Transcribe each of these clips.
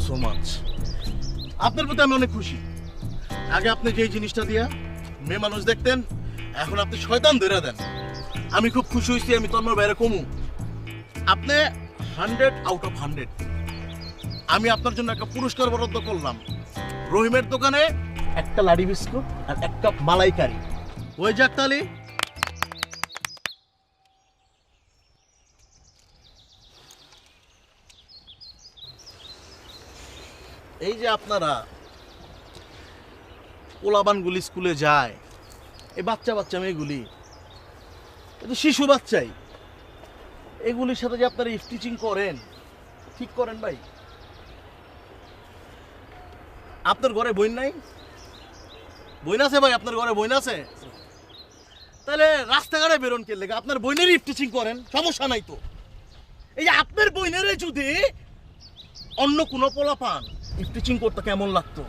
So much. আপনার প্রতি আমি অনেক খুশি। আগে আপনি যে জিনিসটা দিয়া মেয়ে মানুষ দেখতেন, এখন আপনি শয়তান ধরে দেন। আমি খুব খুশি হয়েছি। আমি তন্ময় বাইরে কমু, আপনি 100 আউট অফ 100। আমি আপনার জন্য একটা পুরস্কার বরাদ্দ করলাম। রহিমের দোকানে একটা লাডি বিস্কুট আর এক কাপ মালাইকারি। ওই যাক তালি। এই যে আপনারা পোলাবানগুলি স্কুলে যায়, এই বাচ্চা বাচ্চা মেয়েগুলি, এ তো শিশু বাচ্চাই, এগুলির সাথে যে আপনারা ইফটিচিং করেন, ঠিক করেন ভাই? আপনার ঘরে বইন নাই? বইন আছে ভাই? আপনার ঘরে বইন আছে? তাহলে রাস্তাঘাটে বেরোন কে লেগে? আপনার বইনের ইফটিচিং করেন, সমস্যা নাই তো। এই যে আপনার বইনের যদি অন্য কোনো পোলা পান ইফটিচিং করতে কেমন লাগতো?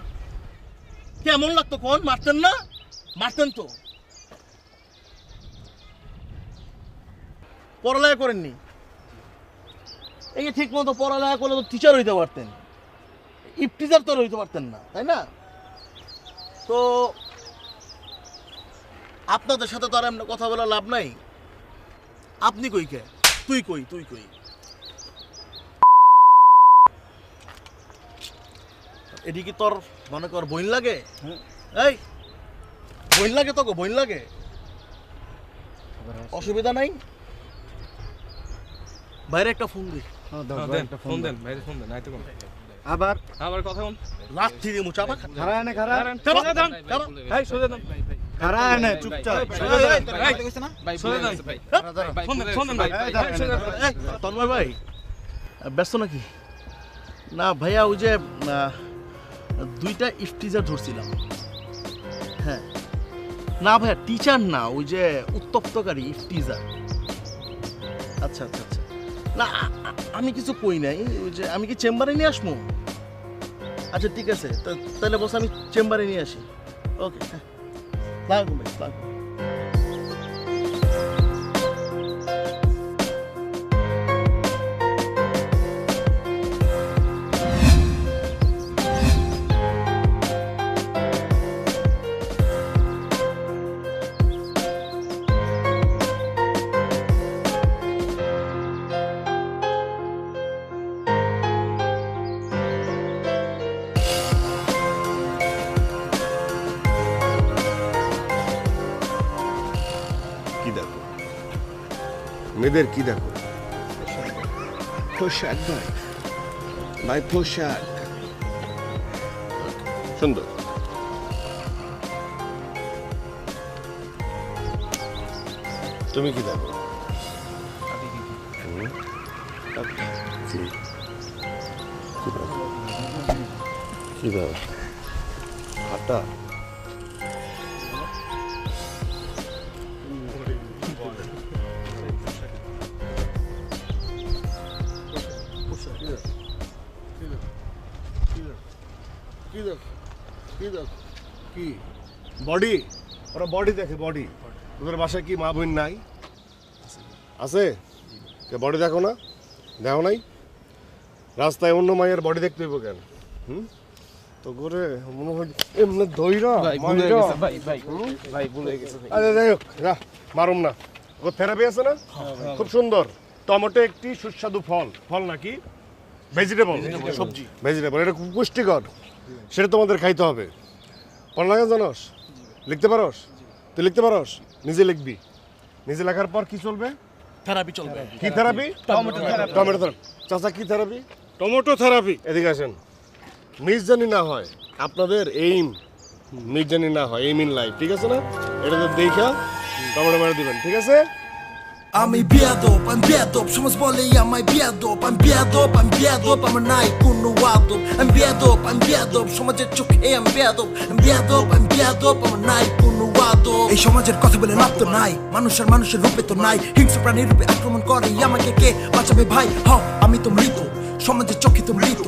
কেমন লাগতো কোন? মারতেন না? মারতেন তো। পড়ালেখা করেননি? এই ঠিক মতো পড়ালেখা করলে তো টিচার হইতে পারতেন, ইফটিজার তো হইতে পারতেন না, তাই না? তো আপনাদের সাথে তো আর এমন কথা বলে লাভ নাই। আপনি কই কে? তুই কই? তুই কই? এদিকে তোর মনে কর বইন লাগে? এই বইন লাগে তো? বইন লাগে? অসুবিধা নাই, বাইরে একটা ফোন দিই। ফোন দেন ভাই, ফোন দেন। আইতো কোন আবার আবার কথা কোন? লাঠি দিয়ে মুচাবা। খারা এনে খারা সোজা দেন ভাই, সোজা দেন খারা এনে চুপচাপ সোজা দেন ভাই, কইছ না ভাই, সোজা দেন ভাই, ফোন দেন ভাই। তন্ময় ভাই ব্যস্ত নাকি? না ভাইয়া, ওই যে দুইটা ইফটিজার ধরছিলাম। হ্যাঁ না ভাইয়া, টিচার না, ওই যে উত্তপ্তকারী ইফটিজার। আচ্ছা আচ্ছা আচ্ছা, না আমি কিছু কই নাই। ওই যে আমি কি চেম্বারে নিয়ে আসবো? আচ্ছা ঠিক আছে, তাহলে বস আমি চেম্বারে নিয়ে আসি। ওকে, হ্যাঁ লাগবে ভাই, লাগবে। কি দেখো মেয়েদের? কি দেখো? পোশাক ভাই, ভাই পোশাক সুন্দর। তুমি কি দেখো? কি দেখো? হাঁটা কি বডি? ওরা বডি দেখে, বডি। তোদের বাসায় কি মা বোন নাই? আছে? বডি দেখো না? দেখো নাই? রাস্তায় অন্য মায়ের বডি দেখতে হইব কেন? তো করে মনে হয় এমনি দইরা ভাই ভুলে গেছে ভাই, ভাই ভাই ভুলে গেছে ভাই। আরে যাই হোক, যা মারুম না। ও থেরাপি আছে না? খুব সুন্দর। টমেটো একটি সুস্বাদু ফল। ফল নাকি ভেজিটেবল? সবজি। ভেজিটেবল, এটা খুব পুষ্টিকর। সেটা তোমাদের খাইতে হবে। পড়ালেখা জানোস? লিখতে পারোস? তুই লিখতে পারোস? নিজে লিখবি। নিজে লেখার পর কি চলবে? থেরাপি চলবে। কি থেরাপি? Tomato therapy. চাচা কি থেরাপি? Tomato therapy. এদিকে আসেন। মিসজানি না হয় আপনাদের, এইম মিসজানি না হয়, এইম ইন লাইফ, ঠিক আছে না? এটা তো দেখা টমেটো মেরে দিবেন, ঠিক আছে? আমি বেয়াদব, আমি বেয়াদব, সমাজ বলে আমায় বেয়াদব, আমি বেয়াদব, আমি বেয়াদব, আমার নাই কোনো আদব, আমি বেয়াদব, আমি বেয়াদব, সমাজের চোখে আমি বেয়াদব, আমি বেয়াদব, আমি বেয়াদব, আমার নাই কোনো আদব। এই সমাজের কথা বলে লাভ তো নাই, মানুষের রূপে তো নাই, হিংস্র প্রাণীর রূপে আক্রমণ করে আমাকে কে বাঁচাবে ভাই? আমি তো মৃত, সমাজের চোখে তো মৃত,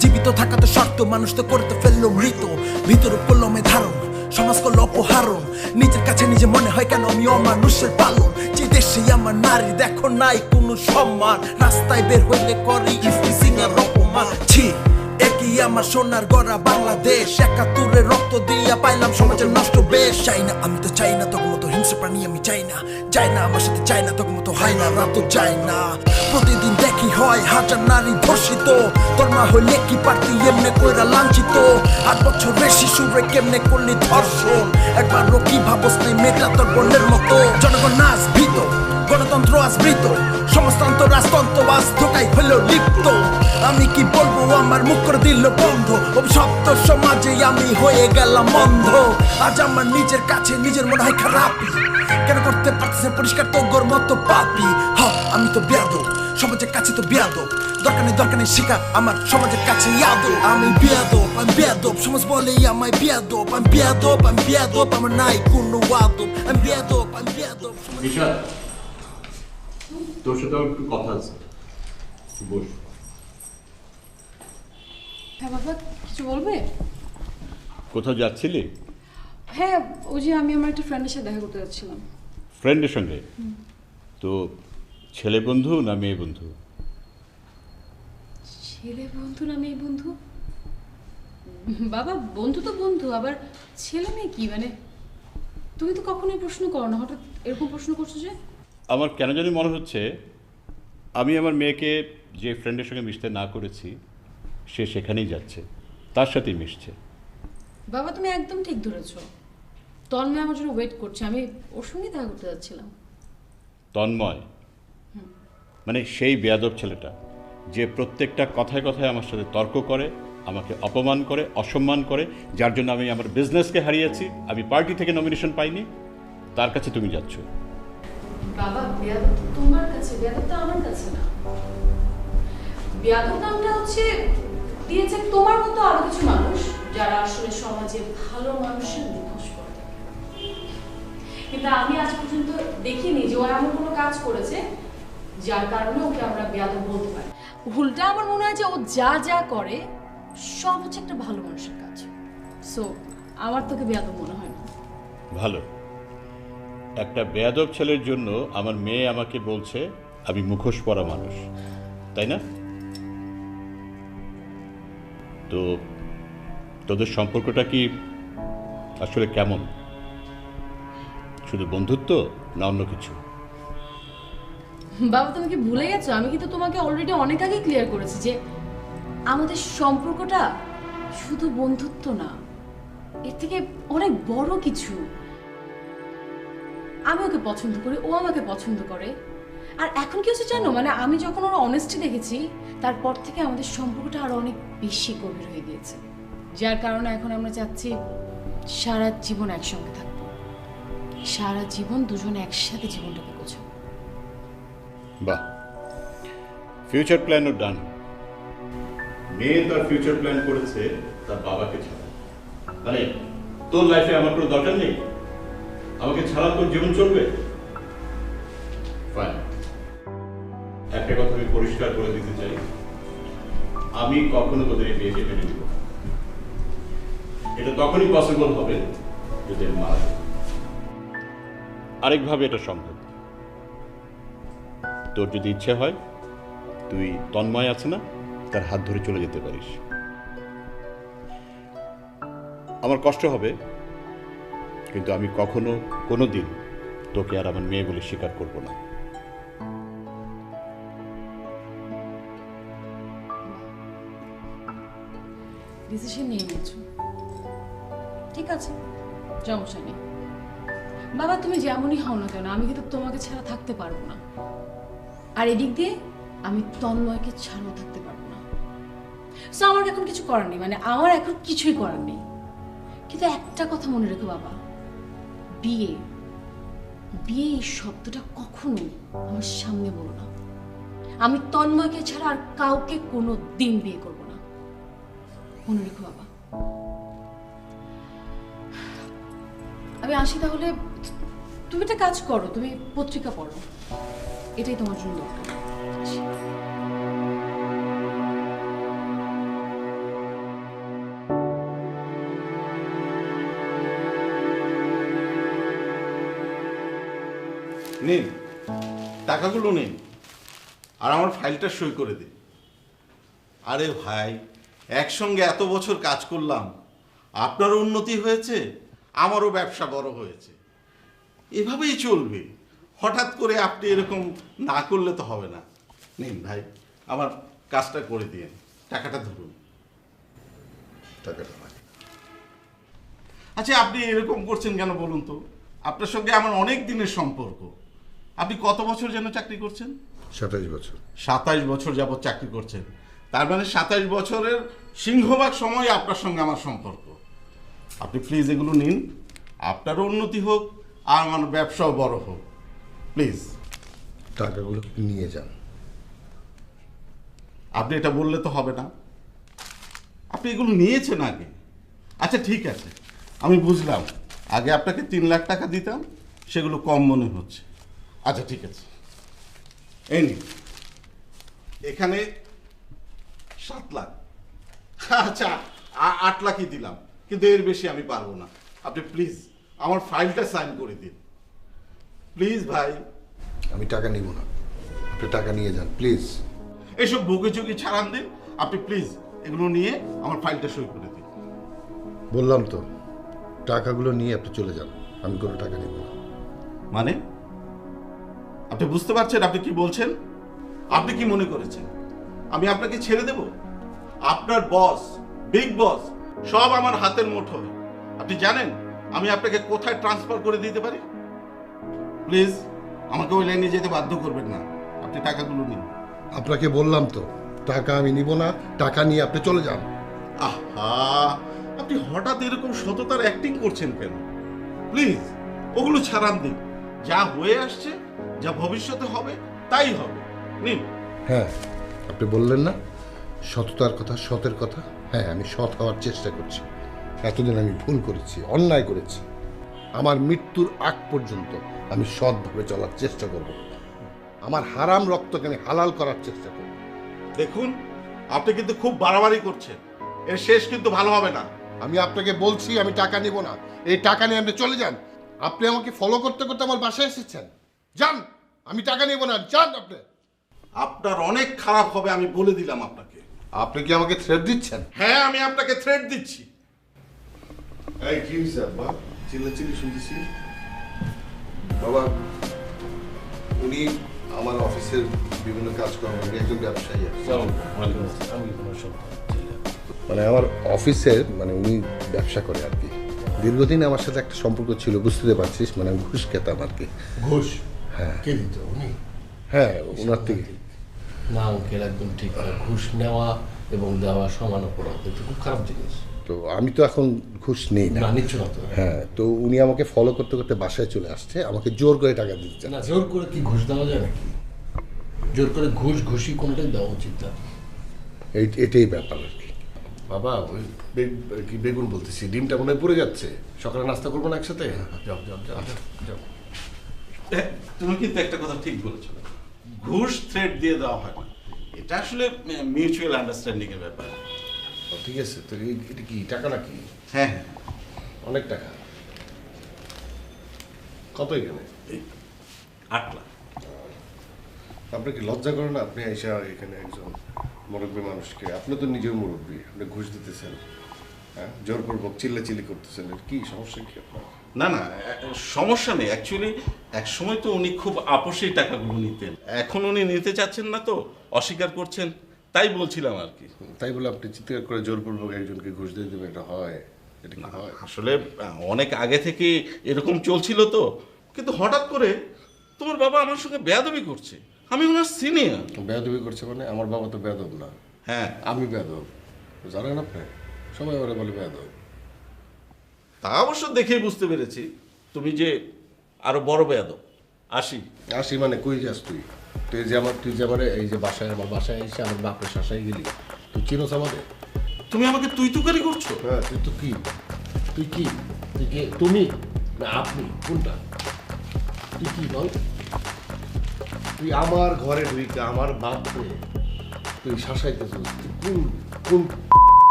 জীবিত থাকা তো শর্ত, মানুষ তো করে তো ফেললো মৃত, ভিতরে পড়লো মে ধারণ, সমাজ করলো অপহারণ, নিজের কাছে নিজে মনে হয় কেন আমি অমানুষের পালন, যে দেশে আমার নারী দেখো নাই কোনো সম্মান, রাস্তায় বের হইলে করে ইফটিজিং আর অপমান, ছি থাকি আমার সোনার গড়া বাংলাদেশ, ৭১ রক্ত দিয়া পাইলাম সমাজের নষ্ট বেশ। চাই না আমি তো চাই না তোর মতো হিংস্র প্রাণী, আমি চাই না, চাই না আমার সাথে, চাই না তোর মতো হয় না, রাত চাই না। প্রতিদিন দেখি হয় হাজার নারী ধর্ষিত, তোর মা হইলে কি পারতি এমনে কইরা লাঞ্ছিত। ৮ বছরের শিশুরে কেমনে করলি ধর্ষণ, একবারও কি ভাবস নাই মেয়েটা তোর বোনের মতো। জনগণ নাচ ভীত, গণতন্ত্র আজ মৃত, সমাজতন্ত্র রাজতন্ত্র আজ ধোকাই হইল লিপ্ত। আমি কি বলবো আমার মুখ করে দিল বন্ধ, অভিশপ্ত সমাজে আমি হয়ে গেলাম অন্ধ। আজ আমার নিজের কাছে নিজের মনে হয় খারাপ, কেন করতে পারতেছে পরিষ্কার তোর মতো পাপি। আমি তো বেয়াদব, সমাজের কাছে তো বেয়াদব, দরকার নেই শিকার আমার সমাজের কাছে ইয়াদব। আমি বেয়াদব, আমি বেয়াদব, সমাজ বলে আমায় বেয়াদব। আমি বেয়াদব, আমি বেয়াদব, আমার নাই কোনো আদব। আমি বেয়াদব, আমি বেয়াদব। নিশাদ, তোর সাথে আমার একটু কথা আছে, বস। হ্যাঁ বাবা, কিছু বলবে? কোথাও যাচ্ছিলি? হ্যাঁ, ওই যে আমি আমার একটা ফ্রেন্ডের সাথে দেখা করতে যাচ্ছিলাম। ফ্রেন্ডের সঙ্গে? তো ছেলে বন্ধু না মেয়ে বন্ধু? ছেলে বন্ধু না মেয়ে বন্ধু? বাবা, বন্ধু তো বন্ধু, আবার ছেলে মেয়ে কি মানে? তুমি তো কখনোই প্রশ্ন করো না, হঠাৎ এরকম প্রশ্ন করছো যে? আমার কেন জানি মনে হচ্ছে আমি আমার মেয়েকে যে ফ্রেন্ডের সঙ্গে মিশতে না করেছি সে সেখানেই যাচ্ছে, তার সাথেই মিশছে। বাবা, তুমি একদম ঠিক ধরেছো। তন্ময় আমার জন্য ওয়েট করছে, আমি ওর সঙ্গে দেখা করতে যাচ্ছিলাম। তন্ময় মানে সেই বেয়াদব ছেলেটা যে প্রত্যেকটা কথায় কথায় আমার সাথে তর্ক করে, আমাকে অপমান করে, অসম্মান করে, যার জন্য আমি আমার বিজনেসকে হারিয়েছি, আমি পার্টি থেকে নমিনেশন পাইনি, তার কাছে তুমি যাচ্ছ। বাবা, বেয়াদব তো তোমার কাছে, বেয়াদব তো আমার কাছে না। বেয়াদব নামটা হচ্ছে দিয়েছে তোমার মতো আরো কিছু মানুষ যারা আসলে সমাজে ভালো মানুষের মুখোশ করে থাকে। কিন্তু আমি আজ পর্যন্ত দেখিনি যে ও এমন কোনো কাজ করেছে যার কারণে ওকে আমরা বেয়াদব বলতে পারি। উল্টা আমার মনে হয় যে ও যা যা করে সব হচ্ছে একটা ভালো মানুষের কাজ। সো আমার তোকে বেয়াদব মনে হয় না। ভালো, একটা বেয়াদব ছেলের জন্য আমার মেয়ে আমাকে বলছে আমি মুখোশ পরা মানুষ, তাই না? তো তোদের সম্পর্কটা কি আসলে কেমন? শুধু বন্ধুত্ব না অন্য কিছু? বাবা, তুমি কি ভুলে গেছো? আমি কিন্তু তোমাকে অলরেডি অনেক আগে ক্লিয়ার করেছি যে আমাদের সম্পর্কটা শুধু বন্ধুত্ব না, এর থেকে অনেক বড় কিছু। আমি ওকে পছন্দ করি, ও আমাকে পছন্দ করে। আর এখন কি হচ্ছে জানো, মানে আমি যখন ওর অনেস্টি দেখেছি তারপর থেকে আমাদের সম্পর্কটা আরো অনেক বেশি গভীর হয়ে গিয়েছে, যার কারণে এখন আমরা চাচ্ছি সারা জীবন একসঙ্গে থাকবো, সারা জীবন দুজন একসাথে জীবনটাকে গোছাবো। বাহ, ফিউচার প্ল্যানও ডান। মেয়ে তার ফিউচার প্ল্যান করেছে তার বাবাকে ছাড়া। মানে তোর লাইফে আমার কোনো দরকার নেই, আমাকে ছাড়া তোর জীবন চলবে? ফাইন, একটা কথা আমি পরিষ্কার করে দিতে চাই, আমি কখনো তোদের এই বিয়েকে মেনে নিব না। এটা তখনই পসিবল হবে যদি আমি মারা যাই। আরেকভাবে এটা সম্ভব। তোর যদি ইচ্ছে হয় তুই তন্ময় আছে না, তার হাত ধরে চলে যেতে পারিস। আমার কষ্ট হবে, কিন্তু আমি কখনো কোনো দিন তোকে আর আমার মেয়ে বলে স্বীকার করব না। ডিসিশন নিয়ে নিয়েছো, ঠিক আছে, সমস্যা নেই। বাবা, তুমি যেমনই হও না কেন আমি কিন্তু তোমাকে ছাড়া থাকতে পারবো না, আর এদিক দিয়ে আমি তন্ময়কে ছাড়াও থাকতে পারবো না। সো আমার এখন কিছু করার নেই, মানে আমার এখন কিছুই করার নেই। কিন্তু একটা কথা মনে রেখো বাবা, বিয়ে বিয়ে এই শব্দটা কখনো আমার সামনে বলো না। আমি তন্ময়কে ছাড়া আর কাউকে কোনো দিন বিয়ে করবো না, মনে রেখো বাবা। আমি আসি তাহলে। তুমি একটা কাজ করো, তুমি পত্রিকা পড়ো, এটাই তোমার জন্য দরকার। নিন, টাকাগুলো নিন আর আমার ফাইলটা সই করে দিন। আরে ভাই, একসঙ্গে এত বছর কাজ করলাম, আপনারও উন্নতি হয়েছে, আমারও ব্যবসা বড় হয়েছে। এভাবেই চলবে। হঠাৎ করে আপনি এরকম না করলে তো হবে না। নিন ভাই, আমার কাজটা করে দিন, টাকাটা ধরুন। টাকাটা নাই। আচ্ছা, আপনি এরকম করছেন কেন বলুন তো? আপনার সঙ্গে আমার অনেক দিনের সম্পর্ক। আপনি কত বছর যেন চাকরি করছেন? 27 বছর। 27 বছর যাবত চাকরি করছেন। তার মানে 27 বছরের সিংহভাগ সময় আপনার সঙ্গে আমার সম্পর্ক। আপনি প্লিজ এগুলো নিন, আপনারও উন্নতি হোক আর আমার ব্যবসাও বড় হোক, প্লিজ। টাকাগুলো নিয়ে যান। আপনি এটা বললে তো হবে না। আপনি এগুলো নিয়েছেন আগে। আচ্ছা ঠিক আছে, আমি বুঝলাম। আগে আপনাকে 3 লাখ টাকা দিতাম, সেগুলো কম মনে হচ্ছে। আচ্ছা ঠিক আছে, এই নিন। এখানে 7 লাখ, আচ্ছা 8 লাখই দিলাম, কিন্তু এর বেশি আমি পারবো না। আপনি প্লিজ আমার ফাইলটা সাইন করে দিন, প্লিজ ভাই। আমি টাকা নিব না, আপনি টাকা নিয়ে যান প্লিজ। এইসব বকুচুকি ছাড়ান দিন, আপনি প্লিজ এগুলো নিয়ে আমার ফাইলটা সই করে দিন। বললাম তো, টাকাগুলো নিয়ে আপনি চলে যান, আমি কোনো টাকা নিব না। মানে আপনি বুঝতে পারছেন আপনি কি বলছেন? আপনি কি মনে করেছেন আমি আপনাকে ছেড়ে দেব? আপনার বস, বিগ বস, সব আমার হাতের মুঠোয়। আপনি জানেন আমি আপনাকে কোথায় ট্রান্সফার করে দিতে পারি? প্লিজ আমাকে ওই লাইনে যেতে বাধ্য করবেন না। আপনি টাকাগুলো নিন। আপনাকে বললাম তো, টাকা আমি নিব না, টাকা নিয়ে আপনি চলে যান। আহা, আপনি হঠাৎ এরকম সততার অ্যাক্টিং করছেন কেন? প্লিজ ওগুলো ছাড়ান দিন। যা হয়ে আসছে, যা ভবিষ্যতে হবে তাই হবে। নিন। হ্যাঁ, আপনি বললেন না সততার কথা, সতের কথা। হ্যাঁ, আমি সৎ হওয়ার চেষ্টা করছি। এতদিন আমি ভুল করেছি, অন্যায় করেছি। আমার মৃত্যুর আগ পর্যন্ত আমি সৎভাবে চলার চেষ্টা করব। আমার হারাম রক্তকে আমি হালাল করার চেষ্টা করব। দেখুন, আপনি কিন্তু খুব বাড়াবাড়ি করছেন। এর শেষ কিন্তু ভালো হবে না। আমি আপনাকে বলছি আমি টাকা নিব না। এই টাকা নিয়ে আপনি চলে যান। আপনি আমাকে ফলো করতে করতে আমার বাসায় এসেছেন। যান, আমি টাকা নিব না, যান আপনি। আপনার অনেক খারাপ হবে, আমি বলে দিলাম আপনাকে। আপনি কি আমাকে থ্রেট দিচ্ছেন? হ্যাঁ, আমি আপনাকে থ্রেট দিচ্ছি। এই কি হয়েছে আব্বা? চিল্লাচিল্লি শুনতেছি। বাবা, উনি আমার অফিসের বিভিন্ন কাজ করেন, উনি একজন ব্যবসায়ী। মানে আমার অফিসের, মানে উনি ব্যবসা করে আর কি। দীর্ঘদিন আমার সাথে একটা সম্পর্ক ছিল, বুঝতে পারছিস। মানে আমি ঘুষ খেতাম আর কি। ঘুষ? হ্যাঁ। কে দিত? উনি? হ্যাঁ, ওনার থেকে। না অঙ্কেল, একদম ঠিক না। ঘুষ নেওয়া এবং দেওয়া সমান অপরাধ, এটা খুব খারাপ জিনিস। তো আমি তো এখন ঘুষ নেই না। না, নিচ্ছ না তো। হ্যাঁ, তো উনি আমাকে ফলো করতে করতে বাসায় চলে আসছে, আমাকে জোর করে টাকা দিচ্ছে। না, জোর করে কি ঘুষ দেওয়া যায় নাকি? জোর করে ঘুষ ঘুষি কোনটাই দেওয়া উচিত না। এটাই ব্যাপার আর কি। বাবা, ওই কি বেগুন বলতেছি, ডিমটা মনে হয় পড়ে যাচ্ছে। সকালে নাস্তা করবো না একসাথে? যাও যাও যাও যাও। তুমি কিন্তু একটা কথা ঠিক বলেছো। ঘুষ থ্রেট দিয়ে দেওয়া হয় না, এটা আসলে মিউচুয়াল আন্ডারস্ট্যান্ডিং এর ব্যাপার। ঠিক আছে, তো এটা কি টাকা নাকি? হ্যাঁ হ্যাঁ, অনেক টাকা। কত এখানে? 8 লাখ। আপনার কি লজ্জা করে না? আপনি এসে এখানে একজন মুরব্বী মানুষকে, আপনি তো নিজের মুরব্বী, আপনি ঘুষ দিতেছেন, হ্যাঁ, জোরপূর্বক চিল্লাচিল্লি করতেছেন। এর কি সমস্যা কি আপনার? না না, সমস্যা নেই। অ্যাকচুয়ালি এক সময় তো উনি খুব আপোষে টাকাগুলো নিতেন, এখন উনি নিতে চাচ্ছেন না তো, অস্বীকার করছেন, তাই বলছিলাম আর কি। তাই বলে আপনি চিৎকার করে জোরপূর্বক একজনকে ঘুষ দিয়ে দেবেন, এটা হয়? এটা কি হয়? আসলে অনেক আগে থেকে এরকম চলছিল তো, কিন্তু হঠাৎ করে তোমার বাবা আমার সঙ্গে বেয়াদবি করছে। আমি ওনার সিনিয়র। বেয়াদবি করছে মানে? আমার বাবা তো বেয়াদব না। হ্যাঁ, আমি বেয়াদব, জানেন আপনি? সবাই ওরা বলে বেয়াদব। তা অবশ্য দেখেই বুঝতে পেরেছি তুমি যে আরো বড় বেয়াদব। আসি মানে কই যাস তুই? তুই যে আমার এই যে বাসায়, আমার বাসায় এসে আমার বাপের শাসায় গেলি, তুই চিনোস আমাদের? তুমি আমাকে তুই তুকারি করছো? হ্যাঁ, তুই তো কি? তুই কি? তুই কে? তুমি না আপনি? কোনটা? তুই কি বল? তুই আমার ঘরে ঢুকে আমার বাপকে তুই শাসাইতেছিস? কোন কোন?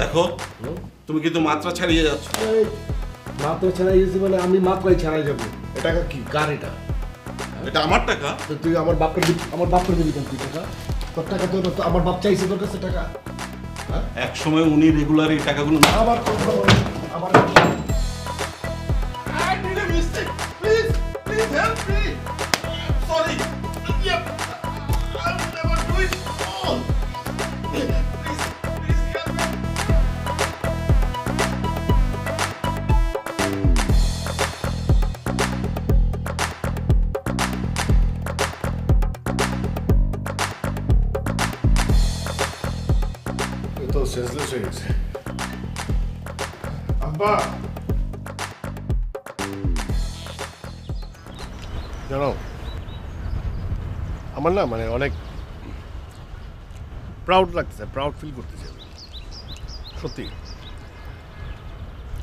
দেখো, তুমি কিন্তু মাত্রা ছাড়িয়ে যাচ্ছ। মাত্রা ছাড়াই গেছি মানে আমি মাত্রাই ছাড়াই যাবো? এটা কি? কার এটা? এটা আমার টাকা। তো তুই আমার বাপকে দিবি কেন? তুই টাকা তোর টাকা তো আমার বাপ চাইছে তোর কাছে টাকা। এক সময় উনি রেগুলার এই টাকাগুলো আবার আবার তো সেন্সলেস হয়ে গেছে। আব্বা জানো আমার না মানে অনেক প্রাউড লাগতেছে, প্রাউড ফিল করতেছে সত্যি।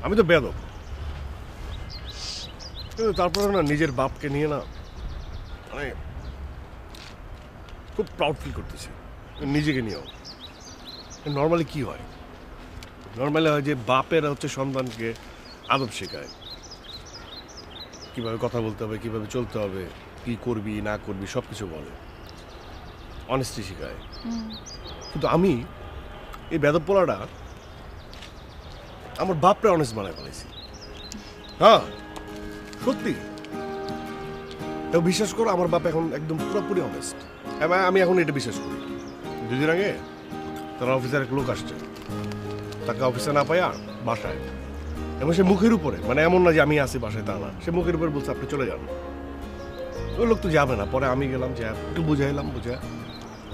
আমি তো বেয়াদব, কিন্তু তারপরে না নিজের বাপকে নিয়ে না মানে খুব প্রাউড ফিল করতেছি নিজেকে নিয়েও। নর্মালি কি হয়, নর্মালি হয় যে বাপেরা হচ্ছে সন্তানকে আদব শেখায়, কীভাবে কথা বলতে হবে, কীভাবে চলতে হবে, কী করবি না করবি সব কিছু বলে, অনেস্টি শেখায়। কিন্তু আমি এই বেদব পোলাটা আমার বাপরে অনেস্ট বানায় ফেলেছি। হ্যাঁ সত্যি, তো বিশ্বাস করো আমার বাপ এখন একদম পুরোপুরি অনেস্ট। আমি এখন এটা বিশ্বাস করি। 2 দিন আগে তারা অফিসের এক লোক আসছে, তাকে অফিসে না পাইয়া বাসায়, এবং সে মুখের উপরে, মানে এমন না যে আমি আসি বাসায় তা না, সে মুখের উপরে বলছে আপনি চলে যান। ওই লোক তো যাবে না, পরে আমি গেলাম, যে একটু বুঝাইলাম, বুঝা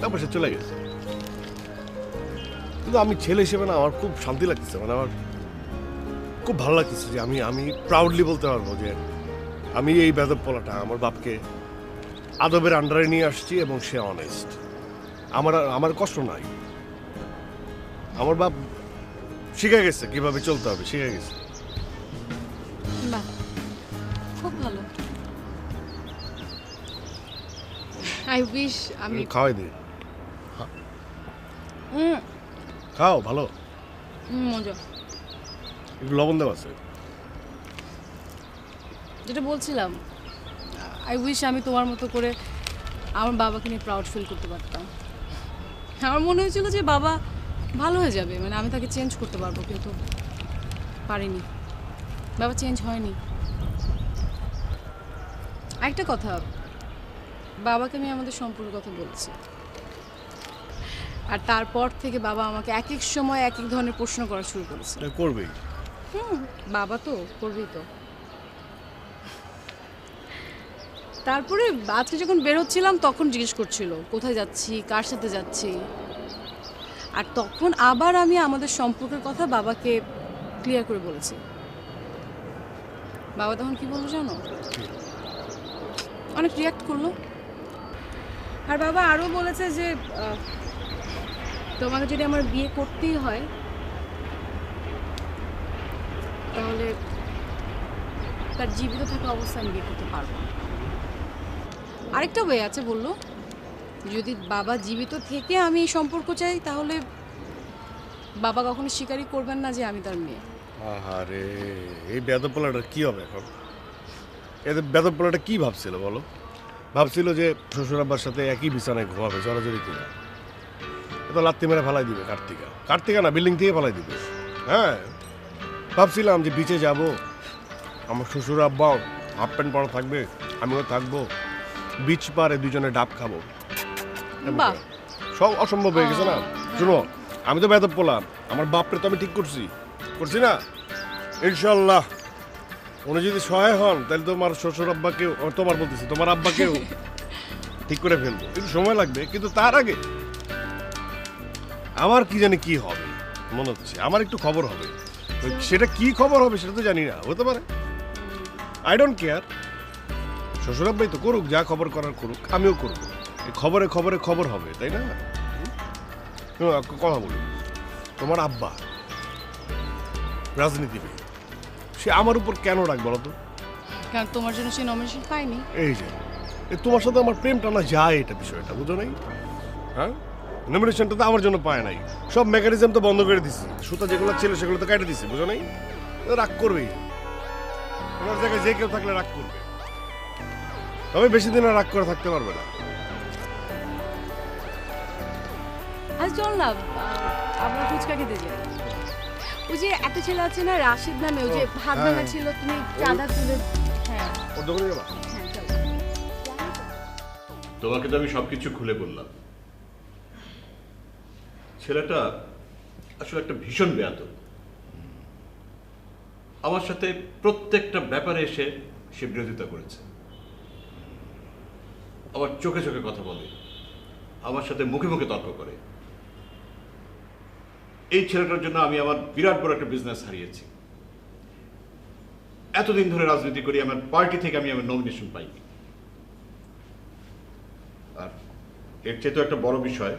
তারপর সে চলে গেছে। কিন্তু আমি ছেলে হিসেবে না আমার খুব শান্তি লাগতেছে, মানে আমার খুব ভালো লাগতেছে যে আমি প্রাউডলি বলতে পারবো যে আমি এই বেদব পোলাটা আমার বাপকে আদবের আন্ডারে নিয়ে আসছি এবং সে অনেস্ট। আমার কষ্ট নাই, আমার বাপ শিখে গেছে কিভাবে চলতে হবে, শিখে গেছে। বাহ, খুব ভালো। আই উইশ আমি খাওয়াই দিই, খাও ভালো, মজা। একটু লবণ দেওয়া আছে। যেটা বলছিলাম, আই উইশ আমি তোমার মতো করে আমার বাবাকে নিয়ে প্রাউড ফিল করতে পারতাম। আমার মনে হয়েছিল যে বাবা ভালো হয়ে যাবে, মানে আমি তাকে চেঞ্জ করতে পারবো, কিন্তু পারিনি। বাবা চেঞ্জ হয়নি। একটা কথা, বাবাকে আমি আমাদের সম্পর্কের কথা বলছি, আর তারপর থেকে বাবা আমাকে এক এক সময় এক এক ধরনের প্রশ্ন করা শুরু করেছে। করবেই, বাবা তো করবেই তো। তারপরে আজকে যখন বের হচ্ছিলাম তখন জিজ্ঞেস করছিল কোথায় যাচ্ছি, কার সাথে যাচ্ছি, আর তখন আবার আমি আমাদের সম্পর্কের কথা বাবাকে ক্লিয়ার করে বলেছি। বাবা তখন কি বললো জানো? অনেক রিয়াক্ট করলো। আর বাবা আরও বলেছে যে তোমাকে যদি আমার বিয়ে করতেই হয় তাহলে তার জীবিত থাকা অবস্থায় আমি বিয়ে করতে পারবো না। আরেকটা ওয়ে আছে, বললো যদি বাবা জীবিত থেকে আমি এই সম্পর্ক চাই তাহলে বাবা কখনো স্বীকারই করবেন না যে আমি তার মেয়ে। আরে এই বেদব পোলাটা কি হবে এখন? এদের বেদব পোলাটা কি ভাবছিল বলো? ভাবছিল যে শ্বশুর আব্বার সাথে একই বিছানায় ঘুমাবে, জড়াজড়ি কিনা, এ তো লাত্তি মেরে ফেলাই দিবে। কার্তিকা না, বিল্ডিং থেকে ফেলাই দিবে। হ্যাঁ ভাবছিলাম যে বিচে যাব, আমার শ্বশুর আব্বাও হাফ প্যান্ট পরা থাকবে, আমিও থাকবো, বিচ পারে দুজনে ডাব খাবো। বাহ, সব অসম্ভব হয়ে গেছে না। শুনো, আমি তো বেদব পোলাম, আমার বাপরে তো আমি ঠিক করছি না? ইনশাল্লাহ উনি যদি সহায় হন তাহলে তোমার শ্বশুর আব্বাকেও, তোমার বলতেছি তোমার আব্বাকেও ঠিক করে ফেলবো। কিন্তু সময় লাগবে, কিন্তু তার আগে আমার কি জানি কি হবে মনে হচ্ছে, আমার একটু খবর হবে। সেটা কি খবর হবে সেটা তো জানি না, হতে পারে, আই ডোন্ট কেয়ার। শ্বশুর আব্বাই তো করুক, যা খবর করার করুক, আমিও করবো। এই খবরে খবরে খবর হবে, তাই না? কথা বলি, তোমার আব্বা রাজনীতিবিদ, সে আমার উপর কেন রাখ বলো তো? কারণ তোমার জন্য সে নমিনেশন পায়নি। এই যে তোমার সাথে আমার প্রেম টানা যায়, এটা বিষয়টা বুঝো নাই? হ্যাঁ, নমিনেশনটা তো আমার জন্য পায় নাই, সব মেকানিজম তো বন্ধ করে দিছি, সুতা যেগুলো ছিল সেগুলো তো কেটে দিছি, বুঝো নাই? রাগ করবেই, ওনার জায়গায় যে কেউ থাকলে রাগ করবে, তবে বেশি দিন আর রাগ করে থাকতে পারবে না। আজ চল না, আমরা ফুচকা খেতে যাই। ওই যে একটা ছেলে আছে না রাশিদ নামে, ওই যে হাত ভাঙা ছিল, তুমি চাঁদা তুলে। হ্যাঁ ওর দোকানে যাবা? হ্যাঁ চলো। তোমাকে তো আমি সবকিছু খুলে বললাম। ছেলেটা আসলে একটা ভীষণ বেয়াদব। আমার সাথে প্রত্যেকটা ব্যাপারে এসে সে বিরোধিতা করেছে। আমার চোখে চোখে কথা বলে, আমার সাথে মুখে মুখে তর্ক করে। এই ছেলেটার জন্য আমি আমার বিরাট বড় একটা বিজনেস হারিয়েছি। এতদিন ধরে রাজনীতি করি, আমার পার্টি থেকে আমি আমার নমিনেশন পাইনি। আর এর চেয়ে তো একটা বড় বিষয়,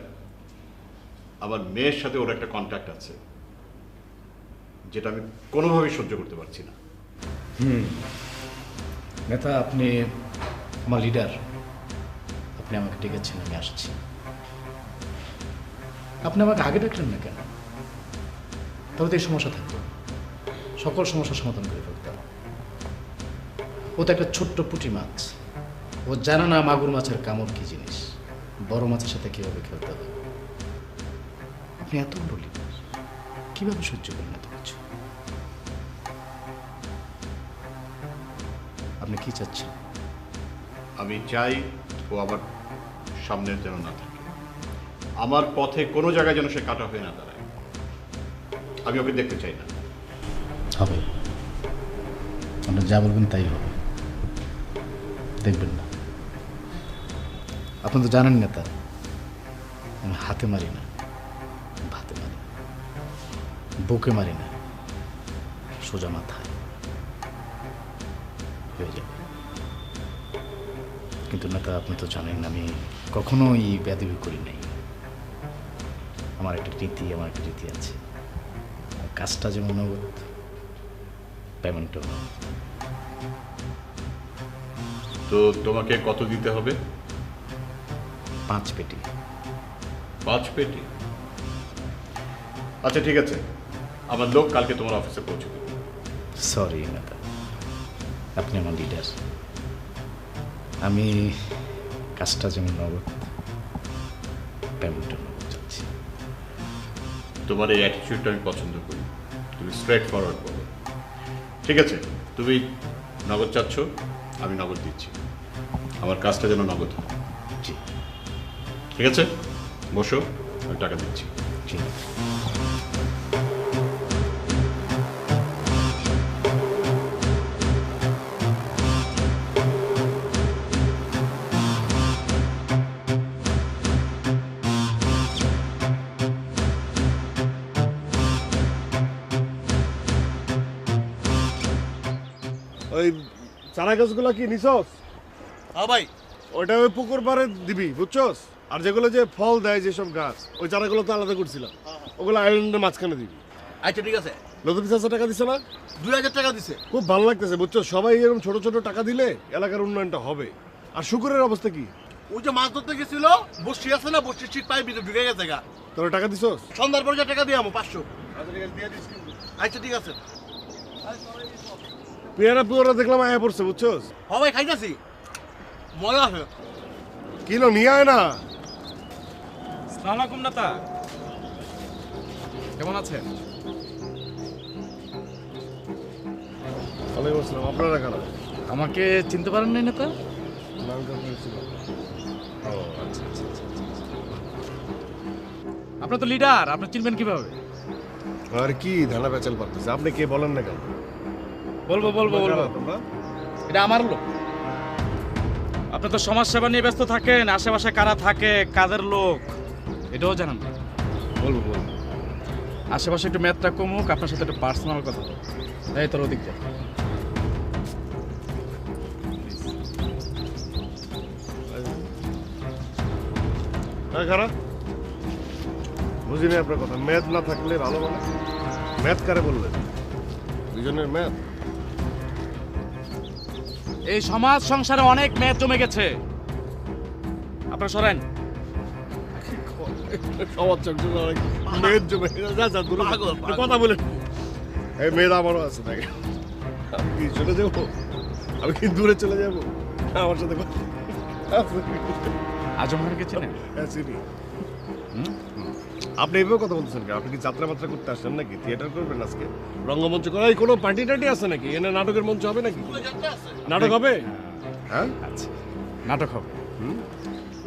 আমার মেয়ের সাথে ওর একটা কন্ট্যাক্ট আছে, যেটা আমি কোনোভাবেই সহ্য করতে পারছি না। নেতা, আপনি আমার লিডার, আপনি আমাকে ডেকেছেন, আমি আসছি। আপনি আমাকে আগে ডাকলেন না কেন? তবে তো এই সমস্যা থাকতো, সকল সমস্যার সমাধান করে ফেলতাম। ও তো একটা ছোট্ট পুঁটি মাছ, ও জানে না মাগুর মাছের কামড় কি জিনিস, বড় মাছের সাথে কিভাবে খেলতে হবে। আপনি এত বড় লিডার, কিভাবে সহ্য করেন এত কিছু? আপনি কি চাচ্ছেন? আমি চাই ও আমার সামনের যেন না থাকে, আমার পথে কোনো জায়গায় যেন সে কাটা হয়ে না দাঁড়ায়। আমি ওকে দেখতে চাই না। হবে, আপনি যা বলবেন তাই হবে। দেখবেন না? আপনি তো জানেন নেতা, আমি হাতে মারি না, ভাতে মারি, বুকে মারি না, সোজা মাথায়। হয়ে যাবে। কিন্তু নেতা, আপনি তো জানেন আমি কখনোই বেয়াদবি করি নাই। আমার একটা রীতি আছে। কাজটা যেমন নগদ, পেমেন্টও। তো তোমাকে কত দিতে হবে? 5 পেটি। 5 পেটি? আচ্ছা ঠিক আছে, আমার লোক কালকে তোমার অফিসে পৌঁছে দেবে। সরি নেতা, আপনি আমার লিডার, আমি কাজটা যেমন নগদ, পেমেন্টও নগদ চাচ্ছি। তোমার এই অ্যাটিটিউডটা আমি পছন্দ করি, তুমি স্ট্রেট ফরওয়ার্ড বলো। ঠিক আছে, তুমি নগদ চাচ্ছ, আমি নগদ দিচ্ছি। আমার কাজটা যেন নগদ হয়। জি ঠিক আছে, বসো, আমি টাকা দিচ্ছি। ঠিক আছে। ওই চারা গাছগুলো কি নিছস? হ্যাঁ ভাই। ওইটা ওই পুকুর পাড়ে দিবি, বুঝছস? আর যেগুলো যে ফল দেয় যেসব গাছ, ওই চারাগুলো তো আলাদা করছিলাম, ওগুলো আইল্যান্ডের মাঝখানে দিবি। আচ্ছা ঠিক আছে। নতুন 5,000 টাকা দিছে না? 2000 টাকা দিছে। খুব ভালো লাগতেছে, বুঝছো? সবাই এরকম ছোট ছোট টাকা দিলে এলাকার উন্নয়নটা হবে। আর শুকুরের অবস্থা কি? ওই যে মাছ ধরতে গেছিল, বসি আছে না, বসির সিট পাই ভিতরে ঢুকে গেছে গা। তোরা টাকা দিছস? সন্ধ্যার পরে টাকা দিয়ে আমো 500। আচ্ছা ঠিক আছে। পেয়ারা পুয়ারা দেখলাম আয়া পড়ছে, বুঝছস? হ্যাঁ ভাই, খাইতাছি, মজা আছে। কিলো নিয়ে আয় না। আসসালামু আলাইকুম নেতা, কেমন আছেন? ওয়ালাইকুম আসসালাম। আপনারা কারা? আমাকে চিনতে পারেন নাই নেতা? আপনার তো লিডার, আপনি চিনবেন কিভাবে? আর কি ধানা পেঁচাল পারতেছে? আপনি কে বলেন না কেন? বলবো তোমরা এটা আমার লোক। আপনি তো সমাজ সেবা নিয়ে ব্যস্ত থাকেন, আশেপাশে কারা থাকে, কাদের লোক, এটাও জানেন না। বলবো। আশেপাশে একটু ম্যাথটা কমুক, আপনার সাথে একটু পার্সোনাল কথা বলবো। এই তোর ওদিক যা। খারাপ বুঝিনি আপনার কথা। ম্যাথ না থাকলে ভালো মানে? ম্যাথ কারে বললেন? দুজনের ম্যাথ? এই সমাজ সংসারে অনেক ম্যাথ জমে গেছে, আপনারা সরেন। সমাজ সংসারে অনেক মেদ জমে কথা বলে। এই মেদ আমারও আছে, তাকে আমি কি চলে যাবো? আমি কি দূরে চলে যাবো? আমার সাথে আজম খানকে চেনেন? চিনি। আপনি এভাবে কথা বলতেছেন কেন? আপনি কি যাত্রা মাত্রা করতে আসছেন নাকি? থিয়েটার করবেন আজকে? রঙ্গমঞ্চ করাই কোনো পার্টি টার্টি আছে নাকি? এনে নাটকের মঞ্চ হবে নাকি? নাটক হবে? হ্যাঁ, আচ্ছা নাটক হবে,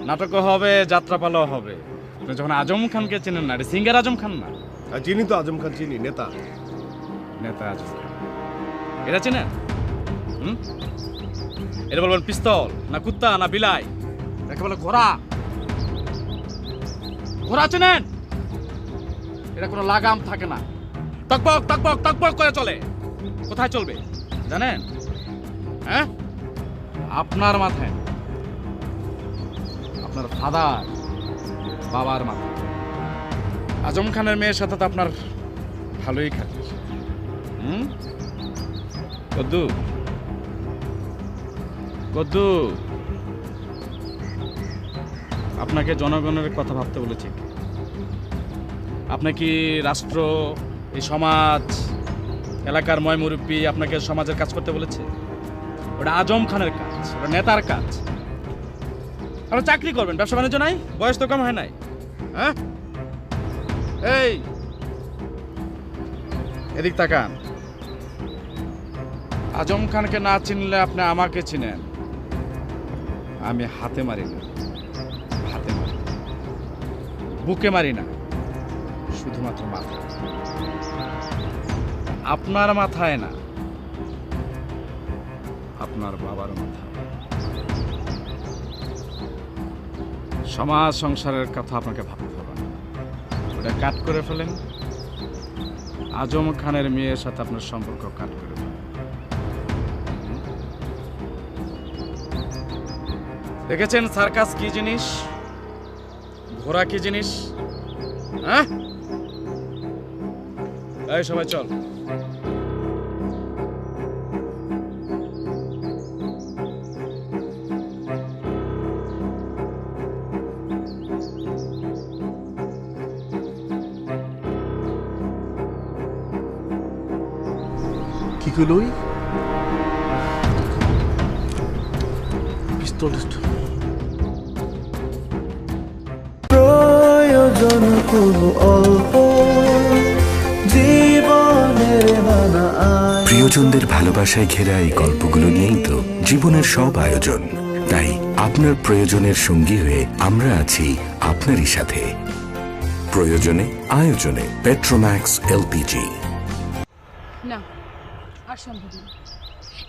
নাটকও হবে, যাত্রাপালাও হবে। আপনি যখন আজম খানকে চেনেন না, এটা সিঙ্গার আজম খান না? চিনি তো, আজম খান চিনি, নেতা। নেতা আজম খান, এটা চেনেন? এটা বলবেন পিস্তল না কুত্তা না বিলাই, একে বলে ঘোড়া। ঘোড়া চেনেন? এটা কোনো লাগাম থাকে না, টকবক টকবক টকবক করে চলে। কোথায় চলবে জানেন? হ্যাঁ, আপনার মাথায়, আপনার ফাদার বাবার মাথায়। আজম খানের মেয়ের সাথে তো আপনার ভালোই খাচ্ছে। কদ্দু কদ্দু, আপনাকে জনগণের কথা ভাবতে বলেছি। আপনি কি রাষ্ট্র, এই সমাজ, এলাকার ময় মুরব্বী আপনাকে সমাজের কাজ করতে বলেছে? ওটা আজম খানের কাজ, ওটা নেতার কাজ। আপনি চাকরি করবেন, ব্যবসা বাণিজ্য নাই, বয়স তো কম হয় নাই। হ্যাঁ, এই এদিক তাকান। আজম খানকে না চিনলে আপনি আমাকে চিনেন। আমি হাতে মারি না, হাতে মারি, বুকে মারি না, শুধুমাত্র মাথা। আপনার মাথায় না, আপনার বাবার মাথা। সমাজ সংসারের কথা আপনাকে ভাবতে হবে না, ওটা কাট করে ফেলেন। আজম খানের মেয়ের সাথে আপনার সম্পর্ক কাট করে ফেলেন। দেখেছেন সার্কাস কি জিনিস, ঘোড়া কি জিনিস? হ্যাঁ, এই সবাই চল। কি কইল ওই? পিস্তল প্রয়োজন খুব অল্প জীবনের মানা। প্রিয়জনদের ভালোবাসায় ঘেরা এই গল্পগুলো নিয়েই তো জীবনের সব আয়োজন। তাই আপনার প্রয়োজনের সঙ্গী হয়ে আমরা আছি আপনারই সাথে। প্রয়োজনে আয়োজনে পেট্রোম্যাক্স এলপিজি। না, আর সম্ভব না।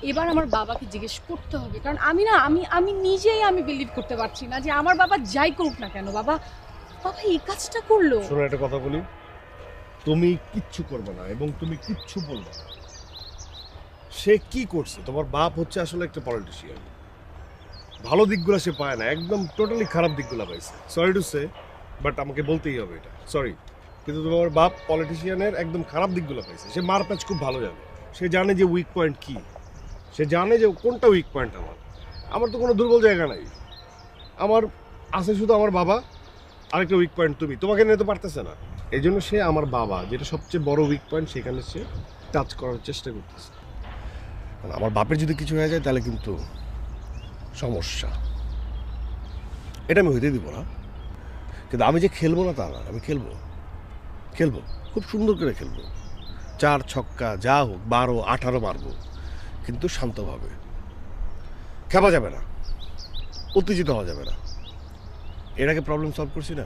এবার আমার বাবাকে জিজ্ঞেস করতে হবে, কারণ আমি না, আমি নিজেই বিলিভ করতে পারছি না যে আমার বাবা যাই করুক না কেন, বাবা এই কাজটা করলো। শোনো, একটা কথা বলি, তুমি কিচ্ছু করবে না এবং তুমি কিচ্ছু বলবে না। সে কি করছে? তোমার বাপ হচ্ছে আসলে একটা পলিটিশিয়ান। ভালো দিকগুলো সে পায় না, একদম টোটালি খারাপ দিকগুলো পাইছে। সরি টু সে, বাট আমাকে বলতেই হবে এটা, সরি। কিন্তু তোমার বাপ পলিটিশিয়ানের একদম খারাপ দিকগুলো পাইছে। সে মারপ্যাচ খুব ভালো জানে, সে জানে যে উইক পয়েন্ট কি, সে জানে যে কোনটা উইক পয়েন্ট। আমার তো কোনো দুর্বল জায়গা নাই, আমার আছে শুধু আমার বাবা, আরেকটা উইক পয়েন্ট তুমি। তোমাকে নিতে পারতেছে না, এই জন্য সে আমার বাবা, যেটা সবচেয়ে বড় উইক পয়েন্ট, সেখানে সে টাচ করার চেষ্টা করতেছে। আমার বাপের যদি কিছু হয়ে যায় তাহলে কিন্তু সমস্যা। এটা আমি হইতে দিব না, কিন্তু আমি যে খেলবো না তা না, আমি খেলবো, খুব সুন্দর করে খেলবো। 4 ছক্কা যা হোক, 12 18 মারবো, কিন্তু শান্তভাবে। খেপা যাবে না, উত্তেজিত হওয়া যাবে না। এর আগে প্রবলেম সলভ করছি না,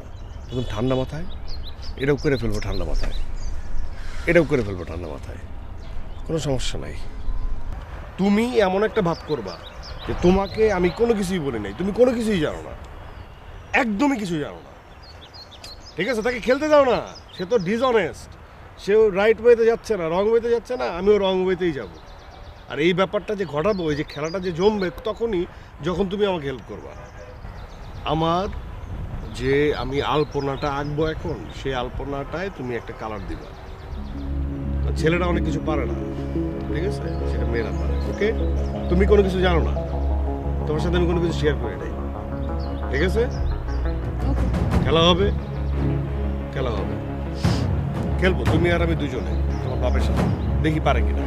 একদম ঠান্ডা মাথায় এটাও করে ফেলবো, ঠান্ডা মাথায় এটাও করে ফেলবো, ঠান্ডা মাথায়, কোনো সমস্যা নাই। তুমি এমন একটা ভাব করবা যে তোমাকে আমি কোনো কিছুই বলি নাই, তুমি কোনো কিছুই জানো না, একদমই কিছুই জানো না, ঠিক আছে? তাকে খেলতে দাও না, সে তো ডিসঅনেস্ট, সেও রাইট ওয়েতে যাচ্ছে না, রং ওয়েতে যাচ্ছে না, আমিও রং ওয়েতেই যাব। আর এই ব্যাপারটা যে ঘটাবো, এই যে খেলাটা যে জমবে, তখনই যখন তুমি আমাকে হেল্প করবা। আমার যে আমি আলপনাটা আঁকবো এখন, সেই আলপনাটায় তুমি একটা কালার দিবা। ছেলেরা অনেক কিছু পারে না, ঠিক আছে? সেটা মেয়েরা পারে। ওকে, তুমি কোনো কিছু জানো না, তোমার সাথে আমি কোনো কিছু শেয়ার করি নাই, ঠিক আছে? খেলা হবে, খেলবো তুমি আর আমি দুজনে, তোমার বাপের সাথে, দেখি পারে কিনা।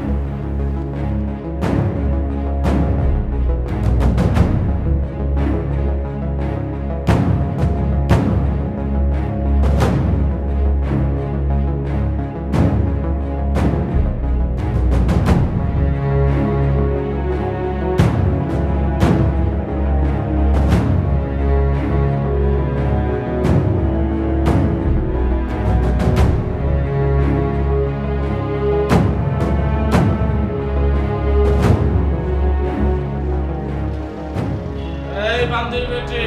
বান্দির বেটে,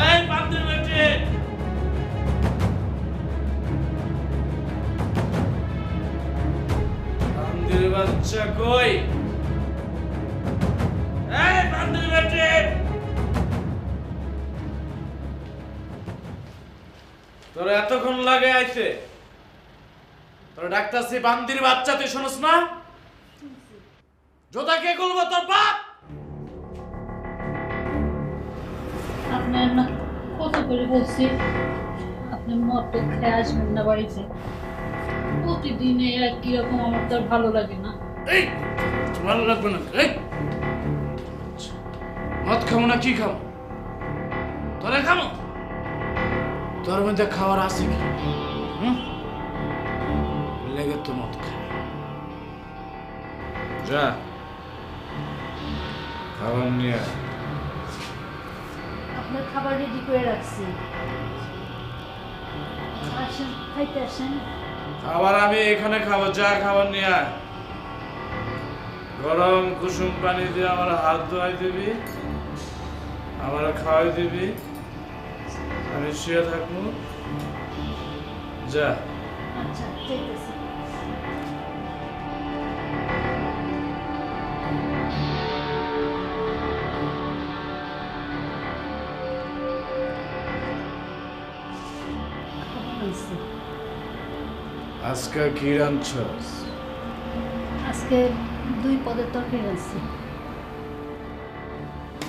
এই বান্দির বেটে, বান্দির বাচ্চা কই? এই বান্দির বেটে, তোর এতক্ষণ লাগে আইতে? তোর ডাক্তারছি বান্দির বাচ্চা, তুই শুনস না? জোতা কে খুলবো? তোর বাপ। আপনার না কত করে বলছি আপনি মত খেয়ে আসবেন না বাড়িতে। প্রতিদিন একই রকম, আমার তো আর ভালো লাগে না। এই ভালো লাগবে না? এই মদ খাবো না কি খাবো? তোরে খাবো? তোর মধ্যে খাওয়ার আছে কি? লেগে তো মদ খাই। যা খাবার নিয়ে আয়। আপনার খাবার রেডি করে রাখছি, আসেন খাইতে আসেন। খাবার আমি এখানে খাবো, যা খাবার নিয়ে আয়। গরম কুসুম পানি দিয়ে আমার হাত ধোয়াই দিবি, আমার খাওয়াই দিবি, আমি শুয়ে থাকবো। যা। আচ্ছা ঠিক আছে। আজকে কি রাঁধছস? আজকে 2 পদের তরকারি রাঁধছি।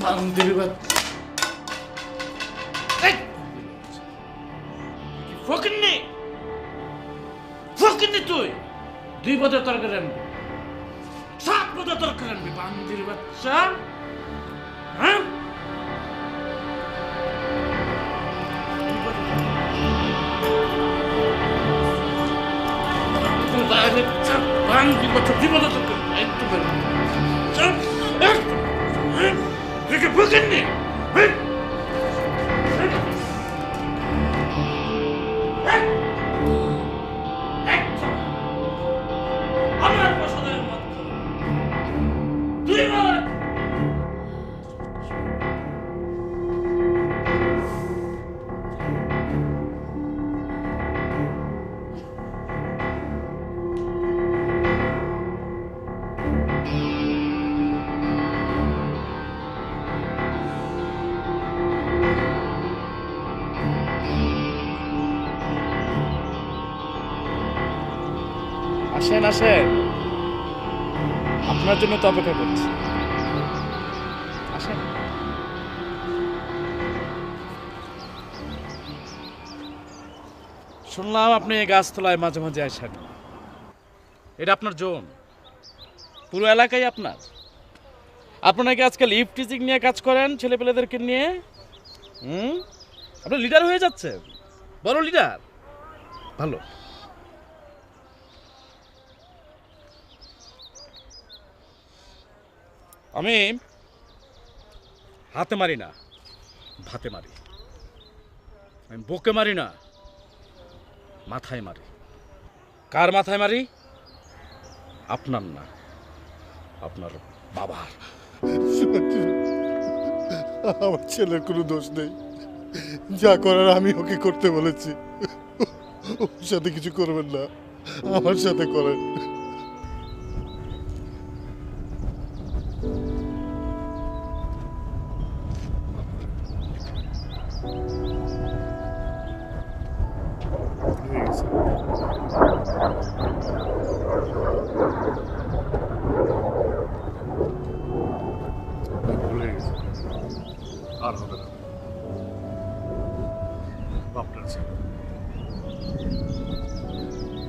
বান্দির বাচ্চা, ফকিন্নি ফকিন্নি, তুই 2 পদের তরকারি আনবি, 7 পদের তরকারি আনবি? বান্দির বাচ্চা, হ্যাঁ? বান্দির বাচ্চা 2 পদের তরকারি একটু বের ফকিন্নি। আমার পছন্দের মত তুই বল। আসেন আসেন, আপনার জন্য তো অপেক্ষা করছি। আসেন। শুনলাম আপনি এই গাছতলায় মাঝে মাঝে আসেন। এটা আপনার জোন, পুরো এলাকায় আপনার। আপনি নাকি আজকাল লিফট টিচিং নিয়ে কাজ করেন, ছেলেপেলেদেরকে নিয়ে। আপনি লিডার হয়ে যাচ্ছে, বড় লিডার। ভালো। আমি হাতে মারি না, ভাতে মারি। আমি বুকে মারি না, মাথায় মারি। কার মাথায় মারি? আপনার না, আপনার বাবার। আমার ছেলের কোনো দোষ নেই, যা করার আমি ওকে করতে বলেছি। ওর সাথে কিছু করবেন না, আমার সাথে করেন। ভুলে গেছি, আর হবে না। বাপটার ছেলে,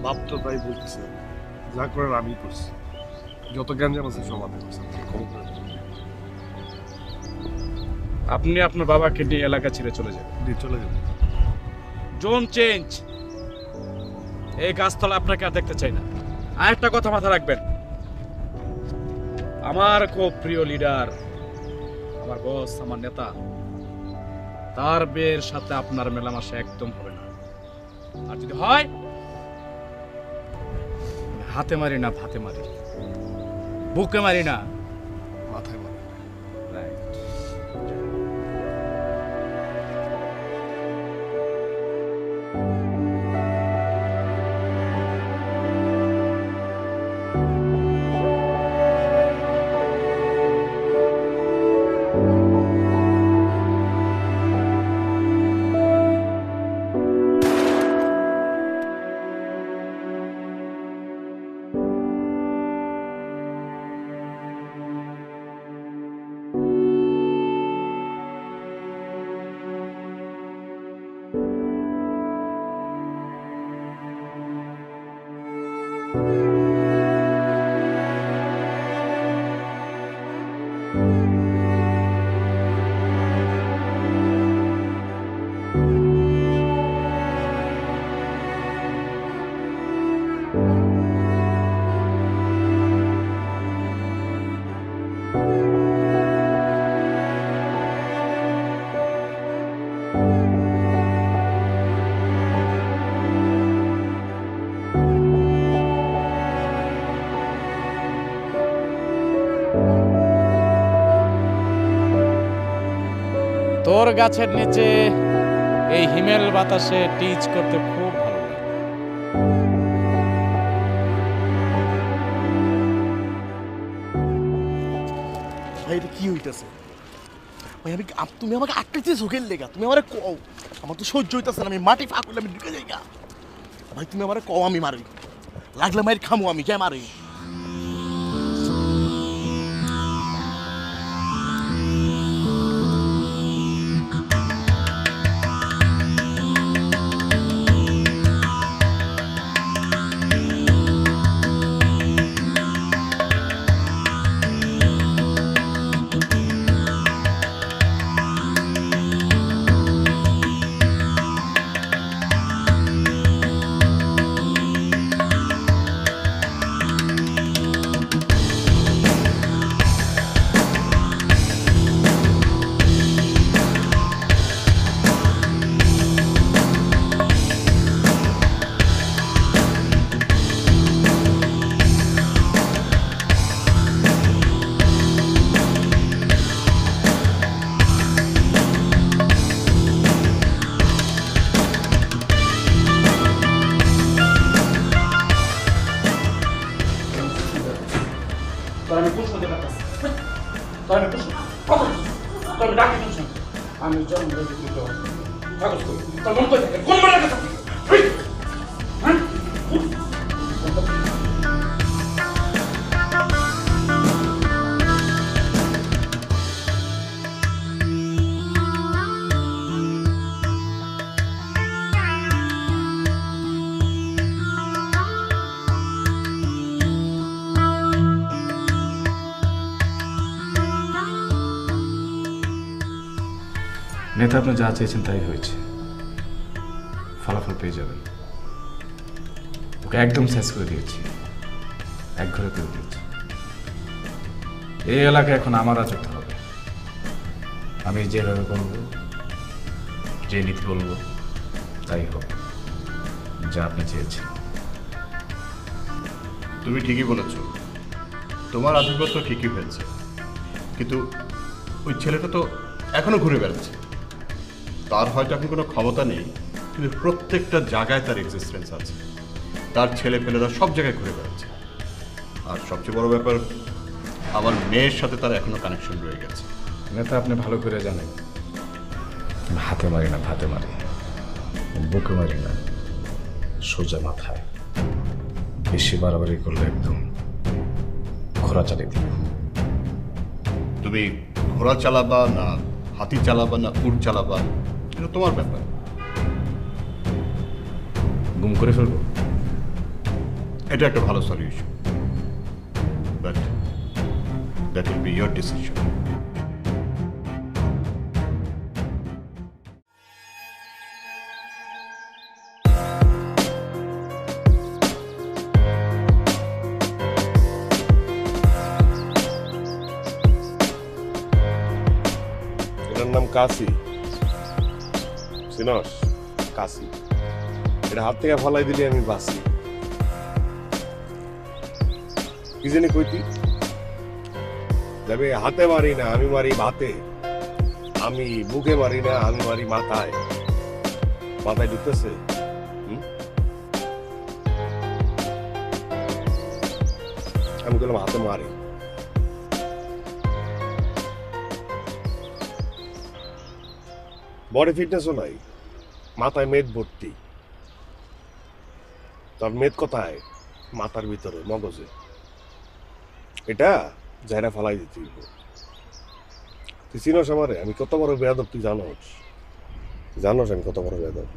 বাপ তো তাই বলছে, যা করার আমি করছি। যত জ্ঞান আছে সব আমি করছি। আপনি আপনার বাবাকে নিয়ে এলাকা ছেড়ে চলে যাবেন। চলে যাবেন। Zone change. এই গাছতলা আপনাকে আর দেখতে চাই না। আর একটা কথা মাথায় রাখবেন, আমার খুব প্রিয় লিডার, আমার বস, আমার নেতা, তার বের সাথে আপনার মেলামেশা একদম হবে না। আর যদি হয়, হাতে মারি না, ভাতে মারি, বুকে মারি না, মাথায় মারি। তোর গাছের নিচে এই হিমেল বাতাসে টিচ করতে খুব ভালো লাগে। ভাই এটা কি হইতেছে ভাই? তুমি আমাকে আটকেছিস চোখের লেগা, তুমি আমারে কও, আমার তো সহ্য হইতেছে না, আমি মাটি ফাঁক করলে আমি ঢুকে যাই গা। ভাই তুমি আমারে কও, আমি মারি, লাগলে মায়ের খামো, আমি কে মারি? আমি জন্ম কাগজ করি তোর মন করে কোন মানে নেতা আপনি যা চেয়েছেন তাই হয়েছে, ফলাফল পেয়ে যাবেন। ওকে একদম শেষ করে দিয়েছি, এক ঘরে করে দিয়েছি। এই এলাকা এখন আমার রাজত্ব হবে। আমি যেভাবে বলবো, যে নীতি বলবো তাই হবে, যা আপনি চেয়েছেন। তুমি ঠিকই বলেছ, তোমার আধিপত্য ঠিকই হয়েছে, কিন্তু ওই ছেলেটা তো এখনো ঘুরে বেড়াচ্ছে। তার হয়তো এখন কোনো ক্ষমতা নেই, কিন্তু প্রত্যেকটা জায়গায় তার এক্সিস্টেন্স আছে। তার ছেলেপেলেরা সব জায়গায় ঘুরে বেড়াচ্ছে। আর সবচেয়ে বড় ব্যাপার, আমার মেয়ের সাথে তার এখনো কানেকশন রয়ে গেছে। নেতা আপনি ভালো করে জানেন, হাতে মারি না, ভাতে মারি, বুকে মারি না, সোজা মাথায়। বেশি বাড়াবাড়ি করলে একদম ঘোড়া চালিয়ে দিব। তুমি ঘোড়া চালাবা না হাতি চালাবা না উট চালাবা, এটা তোমার ব্যাপার। গুম করে ফেলবো, এটা একটা ভালো solution, but that will be your decision. এটার নাম কাশি, চিনস? কাশি। এটা হাত থেকে ফালাই দিলে আমি বাঁচি। কি জানি কইতি? যাবে হাতে মারি না, আমি মারি ভাতে। আমি বুকে মারি না, আমি মারি মাথায়। মাথায় ঢুকতেছে? আমি বললাম হাতে মারি। বডি ফিটনেসও নাই, মাথায় মেদ ভর্তি। তার মেদ কোথায়? মাথার ভিতরে, মগজে। এটা জায়গা ফালাই দিতে হইব। তুই চিনস আমারে? আমি কত বড় বেয়াদব তুই জানোস? জানোস আমি কত বড় বেয়াদব?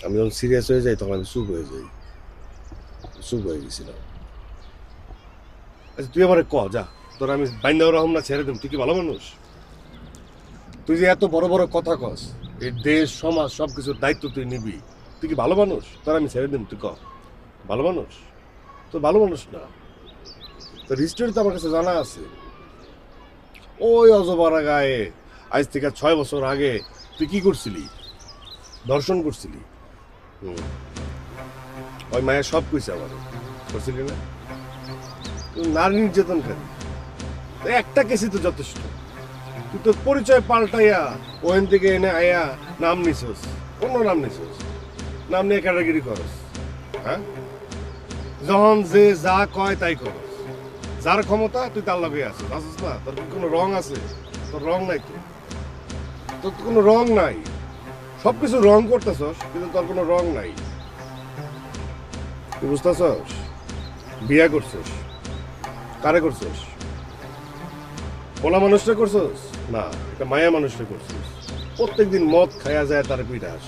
আমি যখন সিরিয়াস হয়ে যাই তখন আমি চুপ হয়ে যাই, চুপ হয়ে গেছিলাম। আচ্ছা তুই আমার ক যা, তোর আমি বাইন্দা রহম না ছেড়ে দেব, তুই কি ভালো মানুষ? তুই যে এত বড় বড় কথা কস, এই দেশ সমাজ সবকিছুর দায়িত্ব তুই নিবি, তুই কি ভালো মানুষ? তোর আমি ছেড়ে দেব, তুই ক ভালো মানুষ? তো ভালো মানুষ না। তোর হিস্টোরি তো আমার কাছে জানা আছে। ওই অজপাড়া গায়ে আজ থেকে 6 বছর আগে তুই কি করছিলি? দর্শন করছিলি। ওই মায়ের সব কইছে আমার, করছিলি না? তুই নারী নির্যাতনকারী, একটা কেসই তো যথেষ্ট। তুই তোর পরিচয় পাল্টাইয়া ওখান থেকে এনে আয়া নাম নিছস, অন্য নাম নিছস, নাম নিয়ে ক্যাটাগরি করস। হ্যাঁ, যখন যে যা কয় তাই করস, যার ক্ষমতা তুই তার লগে আছিস, আসিস না? তোর কি কোনো রং আছে? তোর রং নাই, তোর তো কোনো রং নাই। সবকিছু রং করতেছস কিন্তু তোর কোনো রং নাই। তুই বুঝতেছস? বিয়া করছস, কারে করছস? পোলা মানুষটা করছস না, একটা মায়া মানুষটা করছস। প্রত্যেকদিন মদ খায়া যায় তার পিঠাস।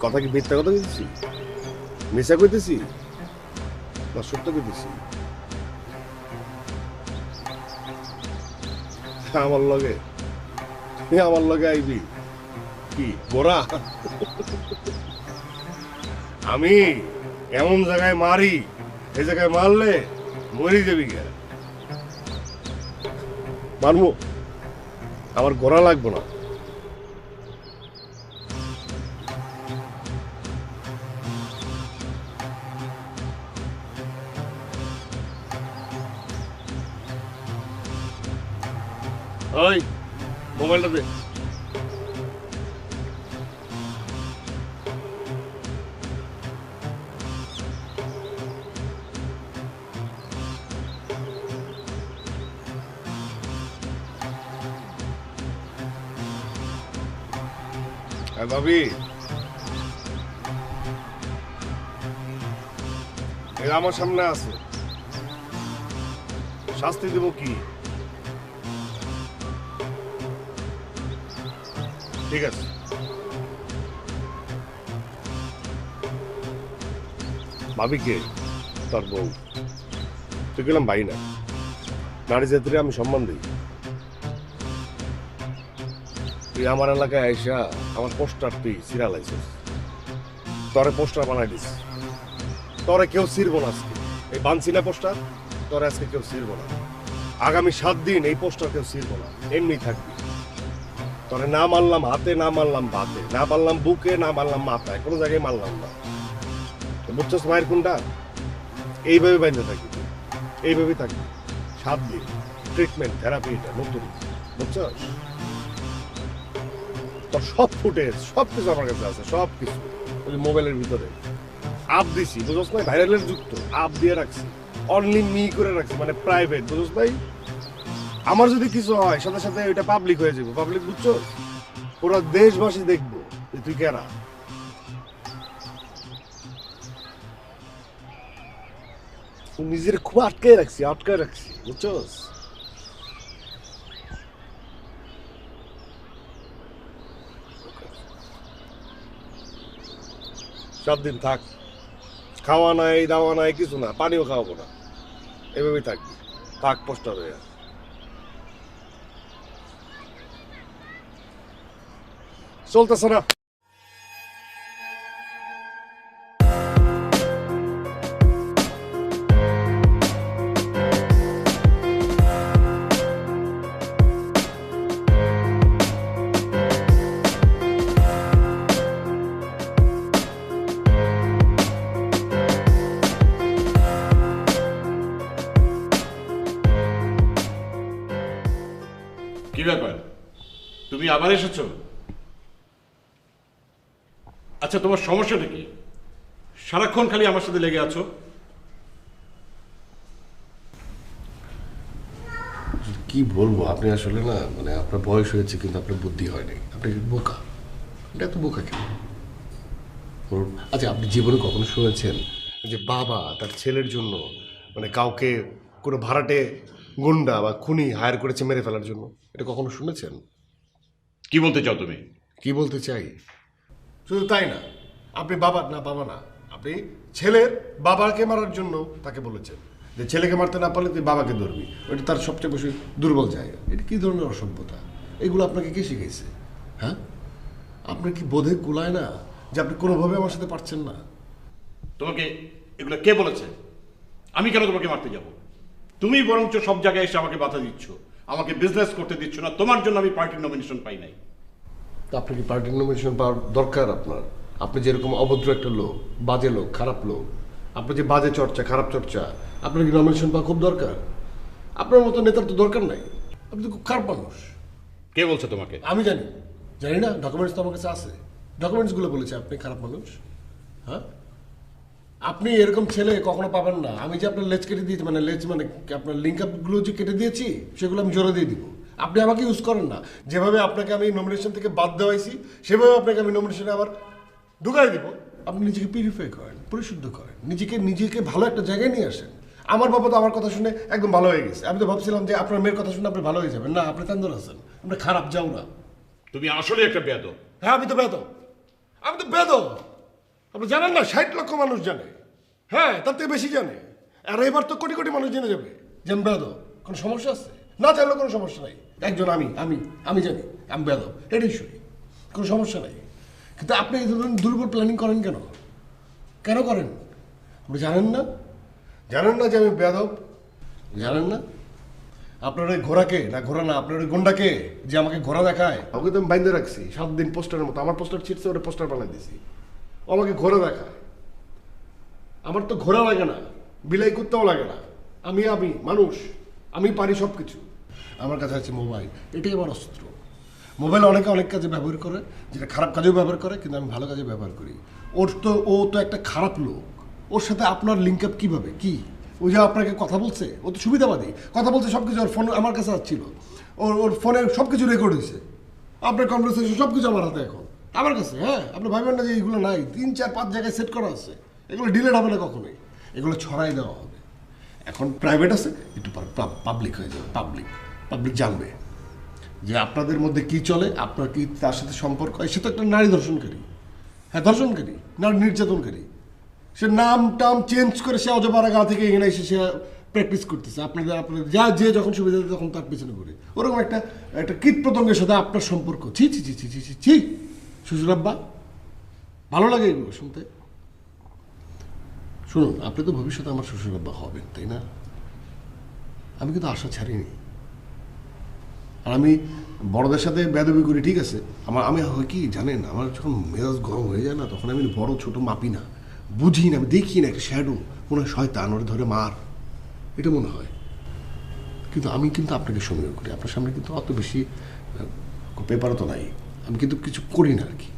কথা কি মিথ্যা কথা কইতেছি? মিশা কইতেছি না সত্য কইতেছি? আমার লগে আমার লগে আইবি কি গোরা? আমি এমন জায়গায় মারি, এই জায়গায় মারলে মরি যাবি কে? মারবো, আমার গোড়া লাগবো না। ওই মোবাইলটা দে। ভাবি এরা আমার সামনে আছে, শাস্তি দেব কি? ঠিক আছে, ভাবি কে? তোর বউ। তুই গেলাম ভাই না, নারী জাতিরে আমি সম্মান দিই। তুই আমার এলাকায় আইসা আমার পোস্টার তুই সিরা লাইছিস, তরে পোস্টার বানাই দিস। তরে কেউ ছিড়ব না আজকে, এই বানছি না পোস্টার, তরে আজকে কেউ ছিড়ব না। আগামী 7 দিন এই পোস্টার কেউ ছিড়ব না, এমনি থাকবি। তরে না মারলাম হাতে, না মারলাম বাতে, না মারলাম বুকে, না মারলাম মাথায়, কোনো জায়গায় মারলাম না। বুঝছস মায়ের কোনটা? এইভাবে বাইন্দে থাকবি, এইভাবেই থাকবি 7 দিন। ট্রিটমেন্ট থেরাপি এটা নতুন, বুঝছস? তোর সব ফুটেজ সব কিছু আমার কাছে আছে, সব কিছু ওই মোবাইলের ভিতরে আপ দিছি, বুঝছ না? ভাইরালের যুক্ত আপ দিয়ে রাখছি, অনলি মি করে রাখছি, মানে প্রাইভেট, বুঝছ নাই? আমার যদি কিছু হয় সাথে সাথে ওইটা পাবলিক হয়ে যাবে। পাবলিক বুঝছো? পুরো দেশবাসী দেখবো তুই কেরা। নিজের খুব আটকায় রাখছি, বুঝছস? সব দিন থাক, খাওয়া নাই দাওয়া নাই কিছু না, পানিও খাওয়াবো না, এভাবেই থাকবি। থাক পোস্টার হয়ে চলতেছে না। কি ব্যাপার, তুমি আবার এসেছো? আচ্ছা তোমার সমস্যাটা কি? সারাক্ষণ খালি আমার সাথে লেগে আছো। কি বলবো, আপনি আসলে না, মানে আপনার বয়স হয়েছে কিন্তু আপনার বুদ্ধি হয়নি, আপনি বোকা। এটা তো বোকা কেন? আচ্ছা আপনি জীবনে কখনো শুনেছেন যে বাবা তার ছেলের জন্য মানে কাউকে কোনো ভাড়াটে গুন্ডা বা খুনি হায়ার করেছে মেরে ফেলার জন্য? এটা কখনো শুনেছেন? কি বলতে চাও তুমি? কি বলতে চাই? শুধু তাই না, আপনি বাবা না, আপনি ছেলের বাবাকে মারার জন্য তাকে বলেছেন যে ছেলেকে মারতে না পারলে তুই বাবাকে ধরবি, ওইটা তার সবচেয়ে বেশি দুর্বল জায়গা। এটা কী ধরনের অসভ্যতা? এগুলো আপনাকে কে শিখেছে? হ্যাঁ, আপনার কি বোধে কুলায় না যে আপনি কোনোভাবে আমার সাথে পারছেন না? তোমাকে এগুলো কে বলেছে? আমি কেন তোমাকে মারতে যাব? তুমি বরঞ্চ সব জায়গায় এসে আমাকে বাধা দিচ্ছ, আমাকে বিজনেস করতে দিচ্ছ না। তোমার জন্য আমি পার্টির নমিনেশন পাই নাই। তা আপনি কি পার্টির নমিনেশন পাওয়ার দরকার আপনার? আপনি যেরকম অভদ্র একটা লোক, বাজে লোক, খারাপ লোক, আপনার যে বাজে চর্চা, খারাপ চর্চা, আপনার কি নমিনেশন পাওয়া খুব দরকার? আপনার মতো নেতার তো দরকার নাই। আপনি তো খুব খারাপ মানুষ। কে বলছে তোমাকে? আমি জানি না, ডকুমেন্টস তো আমার কাছে আছে। ডকুমেন্টসগুলো বলেছে আপনি খারাপ মানুষ। হ্যাঁ, আপনি এরকম ছেলে কখনো পাবেন না। আমি যে আপনার লেজ কেটে দিয়েছি, মানে আপনার লিঙ্ক আপগুলো যে কেটে দিয়েছি সেগুলো আমি জোরে দিয়ে দিব। আপনি আমাকে ইউজ করেন না। যেভাবে আপনাকে আমি নমিনেশন থেকে বাদ দেওয়াইছি সেভাবে আপনাকে আমি নমিনেশনে আবার ঢুকাই দিব। আপনি নিজেকে পিউরিফাই করেন, পরিশুদ্ধ করেন, নিজেকে ভালো একটা জায়গায় নিয়ে আসেন। আমার বাবা তো আমার কথা শুনে একদম ভালো হয়ে গেছে। আমি তো ভাবছিলাম যে আপনার মেয়ের কথা শুনে আপনি ভালো হয়ে যাবেন। না, আপনি তান্দর আছেন, আপনি খারাপ যাও না। তুমি আসলে একটা বেয়াদব। হ্যাঁ, আমি তো বেয়াদব। আপনি জানেন না, 60 লক্ষ মানুষ জানে। হ্যাঁ, তার থেকে বেশি জানে। আর এবার তো কোটি কোটি মানুষ জেনে যাবে যে আমি বেয়াদব। কোনো সমস্যা আছে? না চাইলেও কোনো সমস্যা নাই। একজন আমি জানি আমি বেয়াদব, এটাই শুনি, কোনো সমস্যা নাই। কিন্তু আপনি এই ধরনের দুর্বল প্ল্যানিং করেন কেন করেন? আপনি জানেন না যে আমি বেয়াদব? জানেন না? আপনার ওই ঘোড়াকে ঘোড়া না, আপনার ওই গন্ডাকে যে আমাকে ঘোড়া দেখায়, ওকে তো আমি বাইন্ধে রাখছি 7 দিন পোস্টারের মতো। আমার পোস্টার ছিটছে, ওটা পোস্টার বানাই দিয়েছি। ও আমাকে ঘোড়া দেখায়। আমার তো ঘোড়া লাগে না, বিলাই করতেও লাগে না। আমি মানুষ, আমি পারি সব কিছু। আমার কাছে আছে মোবাইল, এটাই আমার অস্ত্র। মোবাইল অনেকে অনেক কাজে ব্যবহার করে, যেটা খারাপ কাজেও ব্যবহার করে, কিন্তু আমি ভালো কাজে ব্যবহার করি। ও তো একটা খারাপ লোক। ওর সাথে আপনার লিঙ্ক আপ কীভাবে? ওই যে আপনাকে কথা বলছে, ও তো সুবিধাবাদী, কথা বলছে সব কিছু। ওর ফোন আমার কাছে আসছিল, ওর ফোনে সব কিছু রেকর্ড হয়েছে। আপনার কনভারসেশন সব কিছু আমার হাতে এখন, আমার কাছে। হ্যাঁ, আপনি ভাবেন না যে এইগুলো নাই। 3, 4, 5 জায়গায় সেট করা আছে। এগুলো ডিলেট হবে না কখনোই, এগুলো ছড়াই দেওয়া হবে। এখন প্রাইভেট আছে, একটু পর পাবলিক হয়ে যাবে। পাবলিক জানবে যে আপনাদের মধ্যে কি চলে, আপনার কি তার সাথে সম্পর্ক হয়। সে তো একটা নারী ধর্ষণকারী। হ্যাঁ, ধর্ষণকারী, নারী নির্যাতনকারী। সে নাম চেঞ্জ করে সে অজপাড়া গা থেকে এখানে এসে সে প্র্যাকটিস করতেছে। আপনাদের যে যখন সুবিধা তখন তার পেছনে ঘুরে। ওরকম একটা কীট পতঙ্গের সাথে আপনার সম্পর্ক। ছি শ্বশুরাব্বা, ভালো লাগে এগুলো শুনতে? শুনুন, আপনি তো ভবিষ্যতে আমার শ্বশুরাব্বা হবেন, তাই না? আমি কিন্তু আশা ছাড়িনি। আর আমি বড়দের সাথে বেয়াদবি করি, ঠিক আছে। আমি হয় কি জানেন, আমার যখন মেজাজ গরম হয়ে যায় না, তখন আমি বড় ছোট মাপি না, বুঝি না, আমি দেখি না। একটা শ্যাডো মনে হয় শয়তান, ওরে ধরে মার, এটা মনে হয়। কিন্তু আমি আপনাকে সমীহ করি। আপনার সামনে কিন্তু অত বেশি পেপারও তো নাই। আমি কিন্তু কিছু করি না আর কি,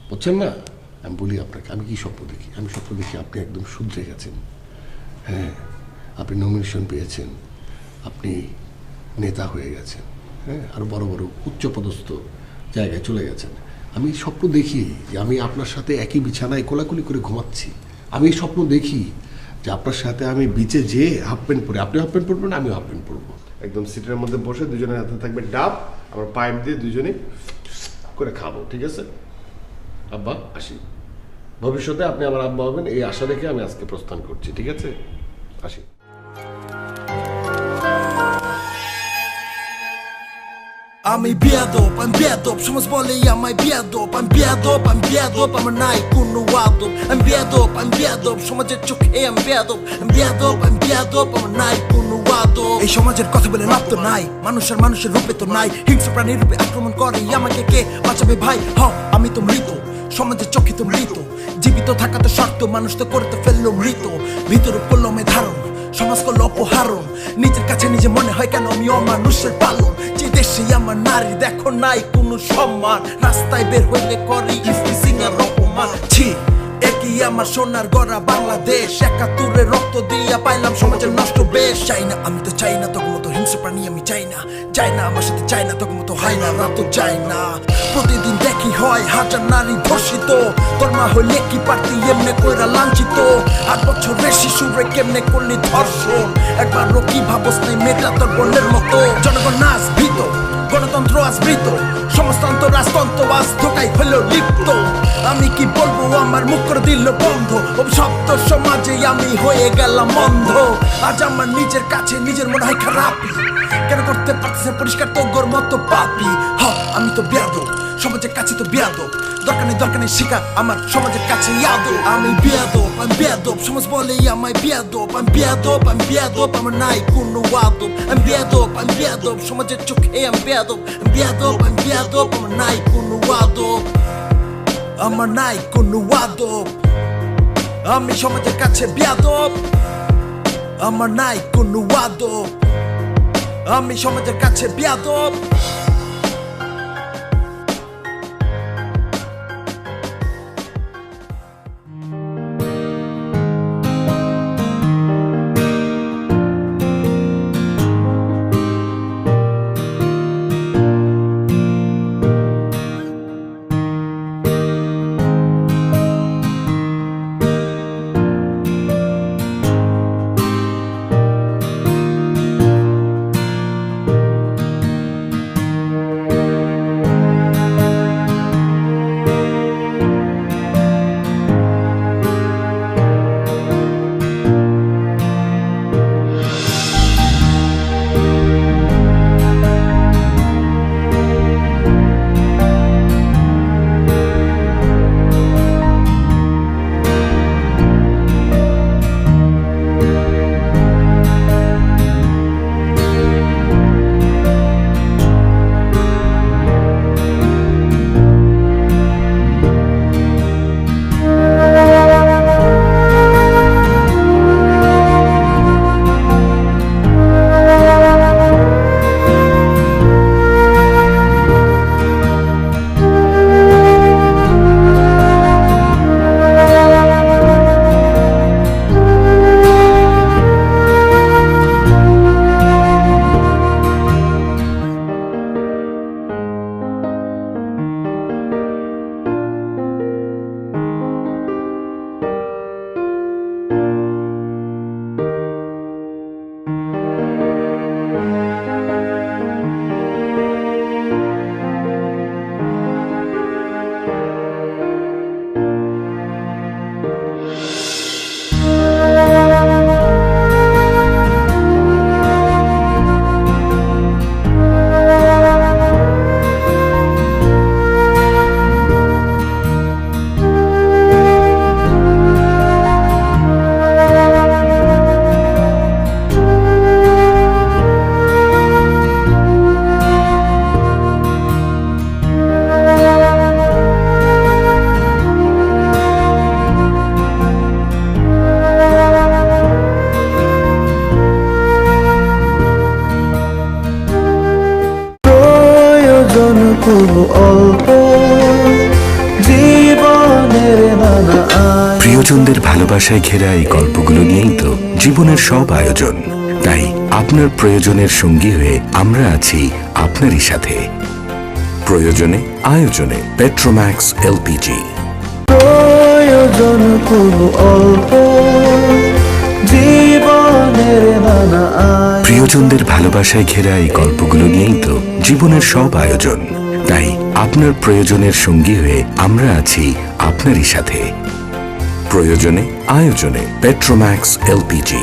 বুঝছেন না? আমি বলি আপনাকে, আমি কি স্বপ্ন দেখি? আমি স্বপ্ন দেখি আপনি একদম শুধরে গেছেন। হ্যাঁ, আপনি নমিনেশন পেয়েছেন, আপনি নেতা হয়ে গেছেন। হ্যাঁ, আরও বড় উচ্চপদস্থ জায়গায় চলে গেছেন। আমি স্বপ্ন দেখি যে আমি আপনার সাথে একই বিছানায় কোলাকুলি করে ঘুমাচ্ছি। আমি স্বপ্ন দেখি যে আপনার সাথে আমি বিচে যেয়ে হাফ প্যান্ট পরে, আপনি হাফ প্যান্ট পরবেন, আমিও হাফ প্যান্ট পরবো, একদম সিটের মধ্যে বসে দুজনের হাতে থাকবে ডাব, আমার পাইপ দিয়ে দুজনে করে খাবো। ঠিক আছে আব্বা, আসি। ভবিষ্যতে আপনি আমার আব্বা হবেন এই আশা রেখে আমি আজকে প্রস্থান করছি। ঠিক আছে, আসি। আমি বেয়াদব, সমাজ বলে আমায় বেয়াদব। I'm বেয়াদব, আমার নাই কোনো আদব। I'm বেয়াদব, সমাজের চোখে আমি বেয়াদব। I'm বেয়াদব, আমার নাই কোনো আদব। এই সমাজের কথা বলে লাভ তো নাই, মানুষের রূপে তো নাই। হিংস্র প্রাণীর রূপে আক্রমণ করে আমাকে কে বাঁচাবে ভাই? আমি তো মৃত, সমাজের চোখে তো মৃত। জীবিত থাকা তো শর্ত, মানুষ তো করতে ফেললো মৃত। ভিতরে কলমে ধারণ, সমাজ করলো অপহারণ। নিজের কাছে নিজে মনে হয় কেন আমি অমানুষের পালন। যে দেশে আমার নারী দেখো নাই কোনো সম্মান, রাস্তায় বের হইলে করি সিঙ্গার অপমান। ছি, একই আমার সোনার গড়া বাংলাদেশ, ৭১ রক্ত দিয়া পাইলাম সমাজের নষ্ট বেশ। চাই না, আমি তো চাই না তোর মতো হিংস্র প্রাণী, আমি চাই না আমার সাথে চাই না তোর মতো হাই না রাত চাই না। প্রতিদিন দেখি হয় হাজার নারী ধর্ষিত, তোর মা হইলে কি পারতি এমনে কইরা লাঞ্ছিত। ৮ বছরের শিশুরে কেমনে করলি ধর্ষণ, একবারও কি ভাবস নাই মেয়েটা তোর বোনের মতো। জনগণ নাচ ভীত, গণতন্ত্র আজ মৃত, সমাজতন্ত্র রাজতন্ত্র আজ ধোকাই হলো লিপ্ত। আমি কি বলবো, আমার মুখ করে দিল বন্ধ, অভিশপ্ত সমাজে আমি হয়ে গেলাম অন্ধ। আজ আমার নিজের কাছে নিজের মনে হয় খারাপ, কেন করতে পারতেছে পরিষ্কার তোর মতো পাপি। আমি তো বেয়াদব, সমাজের কাছে তো বেয়াদব, দরকার নেই শিখা আমার সমাজের কাছে ইয়াদব। আমি বেয়াদব, সমাজ বলে আমায় বেয়াদব। আমি বেয়াদব, আমার নাই কোনো আদব। আমি বেয়াদব, সমাজের চোখে আমি বেয়াদব। আমি বেয়াদব, আমার নাই কোনো আদব, আমার নাই কোনো আদব। আমি সমাজের কাছে বেয়াদব, আমার নাই কোনো আদব। আমি সমাজের কাছে বেয়াদব। প্রিয়জনদের ভালোবাসায় ঘেরা এই গল্পগুলো নিয়েই তো জীবনের সব আয়োজন। তাই আপনার প্রয়োজনের সঙ্গী হয়ে আমরা আছি আপনারই সাথে। প্রয়োজনে আয়োজনে পেট্রোম্যাক্স এলপিজি। প্রয়োজন কোনো অল্প জীবনের নানা। প্রিয়জনদের ভালোবাসায় ঘেরা এই গল্পগুলো নিয়েই তো জীবনের সব আয়োজন। তাই আপনার প্রয়োজনের সঙ্গী হয়ে আমরা আছি আপনারই সাথে। প্রয়োজনে আয়োজনে পেট্রোম্যাক্স এলপিজি।